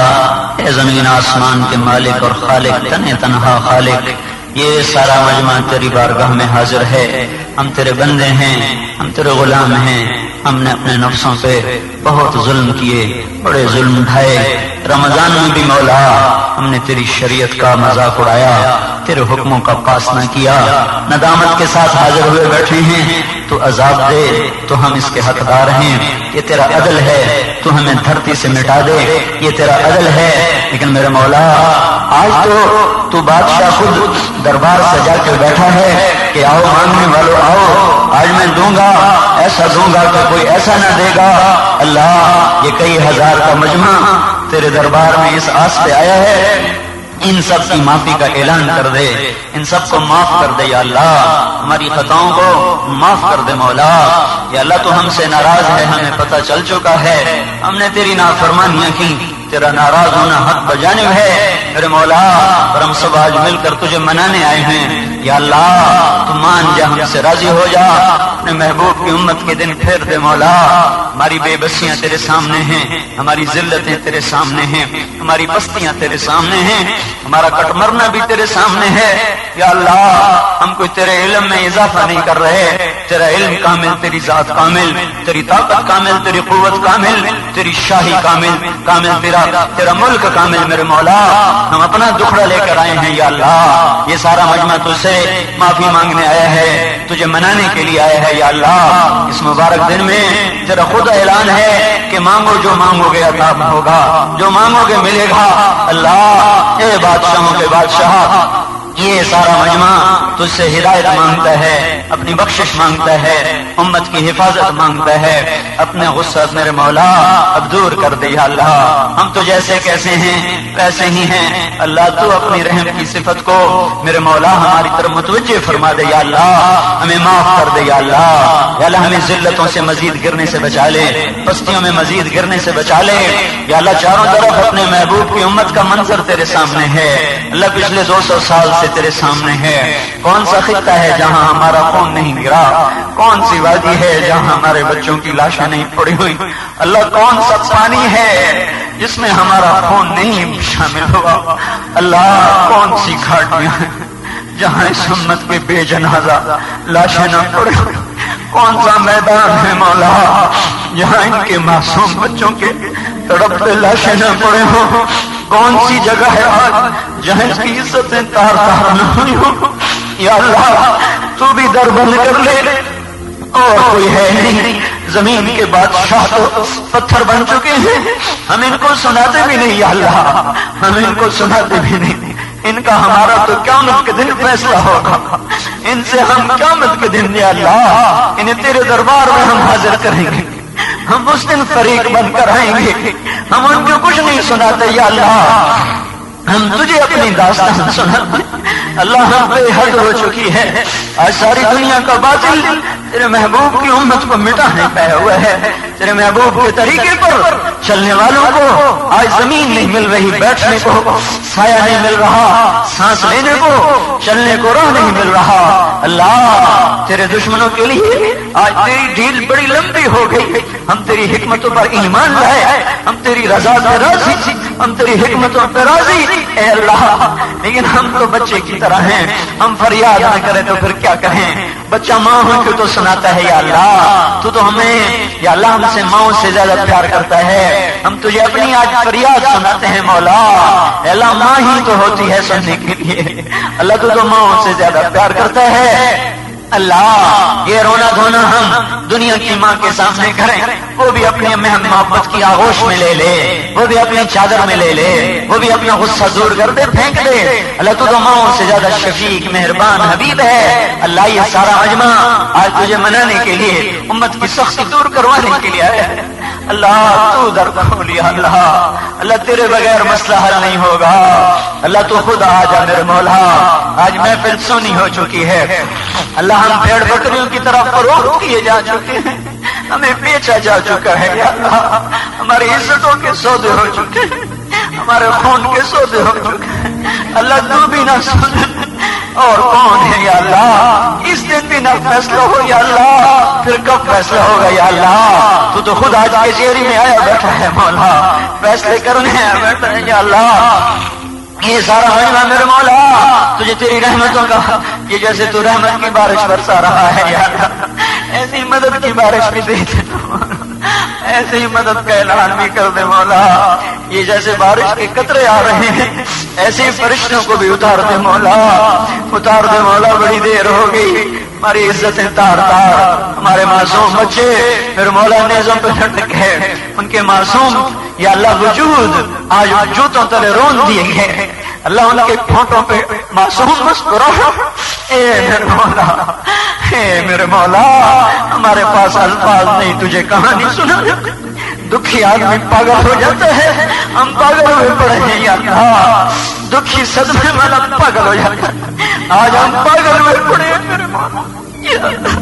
A: اے زمین آسمان کے مالک اور خالق، تنہا تنہا خالق، یہ سارا مجمع تیری بارگاہ میں حاضر ہے. ہم تیرے بندے ہیں، ہم تیرے غلام ہیں. ہم نے اپنے نفسوں پہ بہت ظلم کیے، بڑے ظلم اٹھائے. رمضان میں بھی مولا ہم نے تیری شریعت کا مذاق اڑایا، تیرے حکموں کا پاس نہ کیا. ندامت کے ساتھ حاضر ہوئے بیٹھے ہیں. تو عذاب دے تو ہم اس کے حقدار ہیں. یہ تیرا عدل ہے، تو ہمیں دھرتی سے مٹا دے، یہ تیرا عدل ہے. لیکن میرے مولا آج تو بادشاہ خود دربار سجا کے بیٹھا ہے کہ آؤ مانگنے والوں آؤ، آج میں دوں گا، ایسا دوں گا کہ کوئی ایسا نہ دے گا. اللہ یہ کئی ہزار کا مجمع تیرے دربار میں اس آس پہ آیا ہے، ان سب کی معافی کا اعلان کر دے، ان سب کو معاف کر دے یا اللہ. ہماری خطاؤں کو معاف کر دے مولا. یا اللہ تو ہم سے ناراض ہے، ہمیں پتہ چل چکا ہے، ہم نے تیری نافرمانیاں کی، تیرا ناراض ہونا حق بجانب ہے میرے مولا. اور ہم سب آج مل کر تجھے منانے آئے ہیں.
B: یا اللہ تو مان جا، ہم سے راضی ہو جا، اپنے محبوب کی امت کے دن پھیر دے مولا۔ ہماری بے بسیاں تیرے سامنے ہیں، ہماری ذلتیں تیرے سامنے ہیں، ہماری پستیاں تیرے سامنے ہیں، ہمارا کٹ مرنا بھی تیرے سامنے ہے۔ یا اللہ ہم کوئی تیرے علم میں اضافہ نہیں کر رہے، تیرا علم کامل، تیری ذات کامل، تیری طاقت کامل، تیری قوت کامل، تیری شاہی کامل، تیرا ملک کامل میرے مولا۔ ہم اپنا دکھڑا لے کر آئے ہیں یا اللہ، یہ سارا مجمع تجھ سے معافی مانگنے آیا ہے، تجھے منانے کے لیے آیا ہے یا اللہ۔ اس مبارک دن میں تیرا خود اعلان ہے کہ مانگو جو مانگو گے عطا ہوگا، جو مانگو گے ملے گا۔ اللہ اے بادشاہوں کے بادشاہ، یہ سارا مجمع تجھ سے ہدایت مانگتا ہے، اپنی بخشش مانگتا ہے، امت کی حفاظت مانگتا ہے، اپنے غصہ میرے مولا اب دور کر دے یا اللہ۔ ہم تو جیسے کیسے ہیں ویسے ہی ہیں اللہ، تو اپنی رحم کی صفت کو میرے مولا ہماری طرف متوجہ فرما دے یا اللہ، ہمیں معاف کر دے یا اللہ۔ یا اللہ ہمیں ذلتوں سے مزید گرنے سے بچا لے، پستیوں میں مزید گرنے سے بچا لے یا اللہ۔ چاروں طرف اپنے محبوب کی امت کا منظر تیرے سامنے ہے اللہ، پچھلے 200 سال سے تیرے سامنے ہے۔ کون سا خطہ ہے جہاں ہمارا خون نہیں گرا؟ کون سی وادی ہے جہاں ہمارے بچوں کی لاشیں نہیں پڑی ہوئی؟ اللہ کون سا پانی ہے جس میں ہمارا خون نہیں شامل ہوا؟ اللہ کون سی گھاٹیاں ہیں جہاں اس امت کے بے جنازہ لاشیں نہ پڑے ہوئی؟ کون سا میدان ہے مولا جہاں ان کے معصوم بچوں کے تڑپتے لاشیں نہ پڑے ہوں؟ کون سی جگہ ہے آج جہاں اس کی عزتیں تار تار نہ ہوئی ہوں؟ یا اللہ تو بھی در بند کر لے، اور کوئی ہے نہیں۔ زمین کے بادشاہ تو پتھر بن چکے ہیں، ہم ان کو سناتے بھی نہیں یا اللہ، ہم ان کو سناتے بھی نہیں۔ ان کا ہمارا تو قیامت کے دن فیصلہ ہوگا، ان سے ہم قیامت کے دن یا اللہ انہیں تیرے دربار میں ہم حاضر کریں گے، ہم اس دن فریق بن کر آئیں گے، ہم ان کو کچھ نہیں سناتے یا اللہ، ہم تجھے اپنی داستان سناتے۔ اللہ ہم بے حد ہو چکی ہے، آج ساری دنیا کا باطل تیرے محبوب کی امت کو مٹانے پہ ہوا ہے۔ تیرے محبوب کے طریقے پر چلنے والوں کو آج زمین نہیں مل رہی، بیٹھنے کو سایہ نہیں مل رہا، سانس لینے کو چلنے کو راہ نہیں مل رہا۔ اللہ تیرے دشمنوں کے لیے آج تیری ڈھیل بڑی لمبی ہو گئی، ہم تیری حکمتوں پر ایمان لائے، ہم تیری رضا پہ راضی تھی، ہم تیری حکمتوں پہ راضی اے اللہ، لیکن ہم تو بچے کی طرح ہیں، ہم فریاد نہ کریں تو پھر کیا کہیں؟ بچہ ماں ہو کے تو سناتا ہے یا اللہ، تو ہمیں یا اللہ ہم سے ماں سے زیادہ پیار کرتا ہے، ہم تجھے اپنی آج فریاد سناتے ہیں مولا۔ اے اللہ ماں ہی تو ہوتی ہے سننے کے لیے، اللہ تو ماں سے زیادہ پیار کرتا ہے۔ اللہ یہ رونا دھونا ہم دنیا کی ماں کے سامنے کریں، وہ بھی اپنی محبت کی آغوش میں لے لے، وہ بھی اپنی چادر میں لے لے، وہ بھی اپنا غصہ دور کر دے، پھینک دے۔ اللہ تو ماں سے زیادہ شفیق مہربان حبیب ہے۔ اللہ یہ سارا مجمع آج تجھے منانے کے لیے، امت کی سختی دور کروانے کے لیے آیا ہے۔ اللہ تو در کھول یا اللہ، اللہ تیرے بغیر مسئلہ حل نہیں ہوگا۔ اللہ تو خود آ جا میرے مولا، آج محفل سونی ہو چکی ہے اللہ، ہم بھیڑ بکریوں کی طرف فروخت کیے جا چکے ہیں، ہمیں بیچا جا چکا ہے یا اللہ، ہماری عزتوں کے سودے ہو چکے ہیں، ہمارے خون کے سودے ہو چکے ہیں۔ اللہ تو بھی نہ سن اور کون ہے یا اللہ، اس دن بھی نہ فیصلہ ہو یا اللہ، پھر کب فیصلہ ہوگا یا اللہ؟ تو خود آج کے چہرے میں آیا بیٹھا ہے مولا، فیصلے کرنے آیا بیٹھا ہے یا اللہ۔ یہ سارا مجمع میرے مولا تجھے تیری رحمتوں کا، یہ جیسے تو رحمت کی بارش برسا رہا ہے یا اللہ، ایسی مدد کی بارش بھی دے دے، ایسی ہی مدد کا اعلان بھی کر دے مولا۔ یہ جیسے بارش کے قطرے آ رہے ہیں، ایسے ہی فرشتوں کو بھی اتار دے مولا، اتار دے مولا۔ بڑی دیر ہو گئی، ہماری عزتیں تار تار، ہمارے معصوم بچے پھر مولا نیزوں پہ لٹک گئے، ان کے معصوم یا اللہ وجود آج جوتوں تلے رون دیے گئے، اللہ ان کے پھونٹوں پہ معصوم مسکرا۔ اے میرے مولا، اے میرے مولا، ہمارے پاس الفاظ نہیں تجھے کہانی سنا، دکھی آدمی پاگل ہو جاتا ہے، ہم پاگل ہوئے پڑے ہیں یا اللہ، دکھی صدمے والا پاگل ہو جاتا ہے، آج ہم پاگل ہوئے پڑے ہیں میرے مولا یا اللہ۔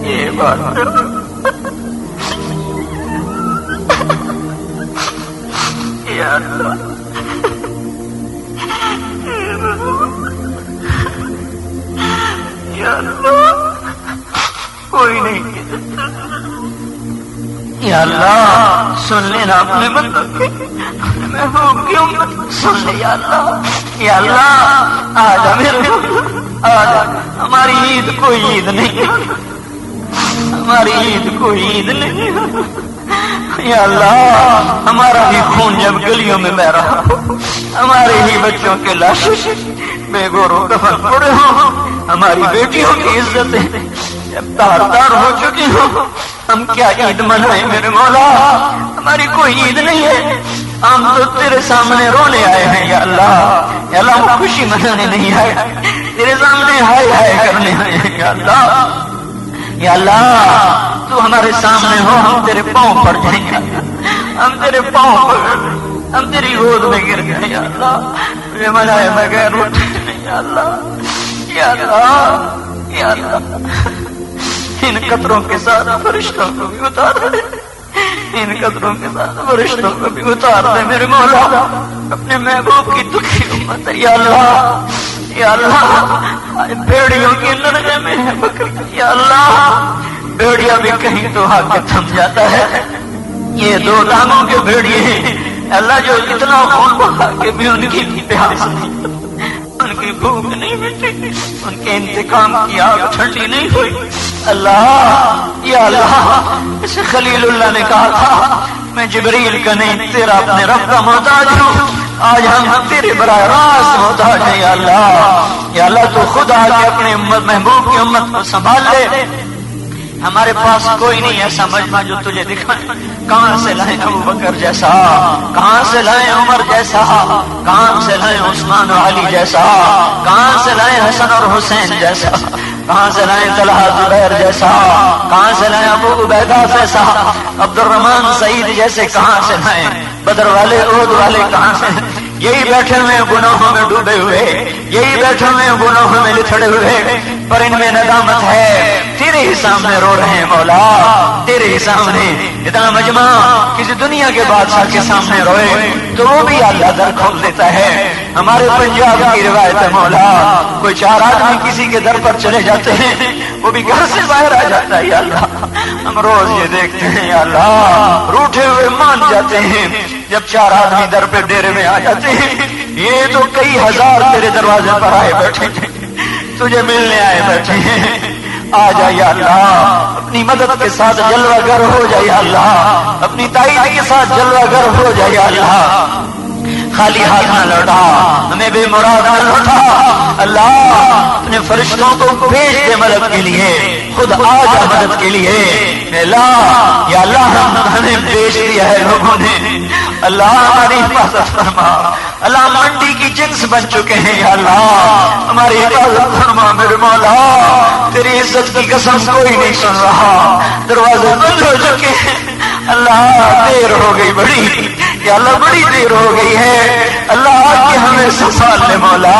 B: یہ بات یا اللہ یا اللہ سن لینا اپنے بندوں کی، اپنے محبوب کی امت سن لے یا اللہ۔ یا اللہ آجا میرے آجا، ہماری عید کوئی عید نہیں، ہماری عید کوئی عید نہیں۔ یا اللہ ہمارا بھی خون جب گلیوں میں بہ رہا ہو، ہمارے ہی بچوں کے لاشیں بے گورو کفن پڑے ہوں، ہماری بیٹیوں کی عزتیں جب تار تار ہو چکی ہو، ہم کیا عید منائیں میرے مولا؟ ہماری کوئی عید نہیں ہے، ہم تو تیرے سامنے رونے آئے ہیں یا اللہ۔ یا اللہ ہم خوشی منانے نہیں آئے، تیرے سامنے ہائے ہائے کرنے آئے ہیں یا اللہ۔ یا اللہ تو ہمارے سامنے ہو، ہم تیرے پاؤں پر جائیں گے، ہم تیرے پاؤں پر، ہم تیری گود میں گر گئے یا اللہ، تجھے منائے بغیر اٹھے نہیں یا اللہ۔ یا اللہ یا اللہ ان قطروں کے ساتھ فرشتوں کو بھی اتار دے، ان قطروں کے ساتھ فرشتوں کو بھی اتار دے میرے مولا، اپنے محبوب کی دکھی امت ہے یا اللہ۔ یا اللہ بھیڑیوں کی لڑنے میں ہے بکری یا اللہ، بھیڑیا بھی کہیں تو آ کے تھم جاتا ہے، یہ دو ٹانگوں کے بھیڑیے ہیں اللہ جو اتنا خون بہا کے بھی ان کی پیاس نہیں، ان کی بھوک نہیں مٹی، ان کے انتقام کی آگ ٹھنڈی نہیں ہوئی اللہ۔ یا اللہ اسے خلیل اللہ نے کہا تھا میں جبریل کا نہیں تیرا اپنے رب کا محتاج ہوں، آج ہم تیرے براہ راست محتاج ہیں یا اللہ۔ یا اللہ تو خود آ کے اپنے محبوب کی امت کو سنبھال لے، ہمارے پاس کوئی نہیں ایسا مجمع جو تجھے دکھائے، کہاں سے لائیں ابو بکر جیسا، کہاں سے لائیں عمر جیسا، کہاں سے لائیں عثمان و علی جیسا، کہاں سے لائیں حسن اور حسین جیسا، کہاں سے لائیں طلحہ زبیر جیسا، کہاں سے لائیں ابو عبیدہ جیسا، عبد الرحمن سعید جیسے کہاں سے لائیں، بدر والے احد والے کہاں سے، یہی بیٹھے ہوئے گناہوں میں ڈوبے ہوئے، یہی بیٹھے ہوئے گناہوں میں لتھڑے ہوئے، پر ان میں ندامت ہے، تیرے ہی سامنے رو رہے ہیں مولا، تیرے ہی سامنے۔ اتنا مجمع کسی دنیا کے بادشاہ کے سامنے روئے تو وہ بھی اللہ در کھول دیتا ہے۔ ہمارے پنجاب کی روایت ہے مولا، کوئی چار آدمی کسی کے در پر چلے جاتے ہیں وہ بھی گھر سے باہر آ جاتا ہے یا اللہ، ہم روز یہ دیکھتے ہیں یا اللہ، روٹھے ہوئے مان جاتے ہیں جب چار آدمی در پہ ڈیرے میں آ جاتے ہیں، یہ تو کئی ہزار تیرے دروازے پر آئے بیٹھے تھے، تجھے ملنے آئے بیٹھے ہیں، آ جا یا اللہ، اپنی مدد کے ساتھ جلوہ گر ہو جا یا اللہ، اپنی تائید کے ساتھ جلوہ گر ہو جا یا اللہ، خالی ہاتھ نہ لوٹا، ہمیں بے مراد نہ لوٹا اللہ، اپنے فرشتوں کو بھیج دے مدد کے لیے، خود آ جا مدد کے لیے اللہ۔ یا اللہ ہمیں بھیج دیا ہے لوگوں نے، اللہ ہماری حفاظت فرما، اللہ منڈی کی جنس بن چکے ہیں یا اللہ، ہماری حفاظت فرما میرے مولا، تیری عزت کی قسم کوئی نہیں سن رہا، دروازے بند ہو چکے ہیں اللہ، دیر ہو گئی بڑی یا اللہ، بڑی دیر ہو گئی ہے اللہ، آ کے ہمیں سنبھال لے مولا۔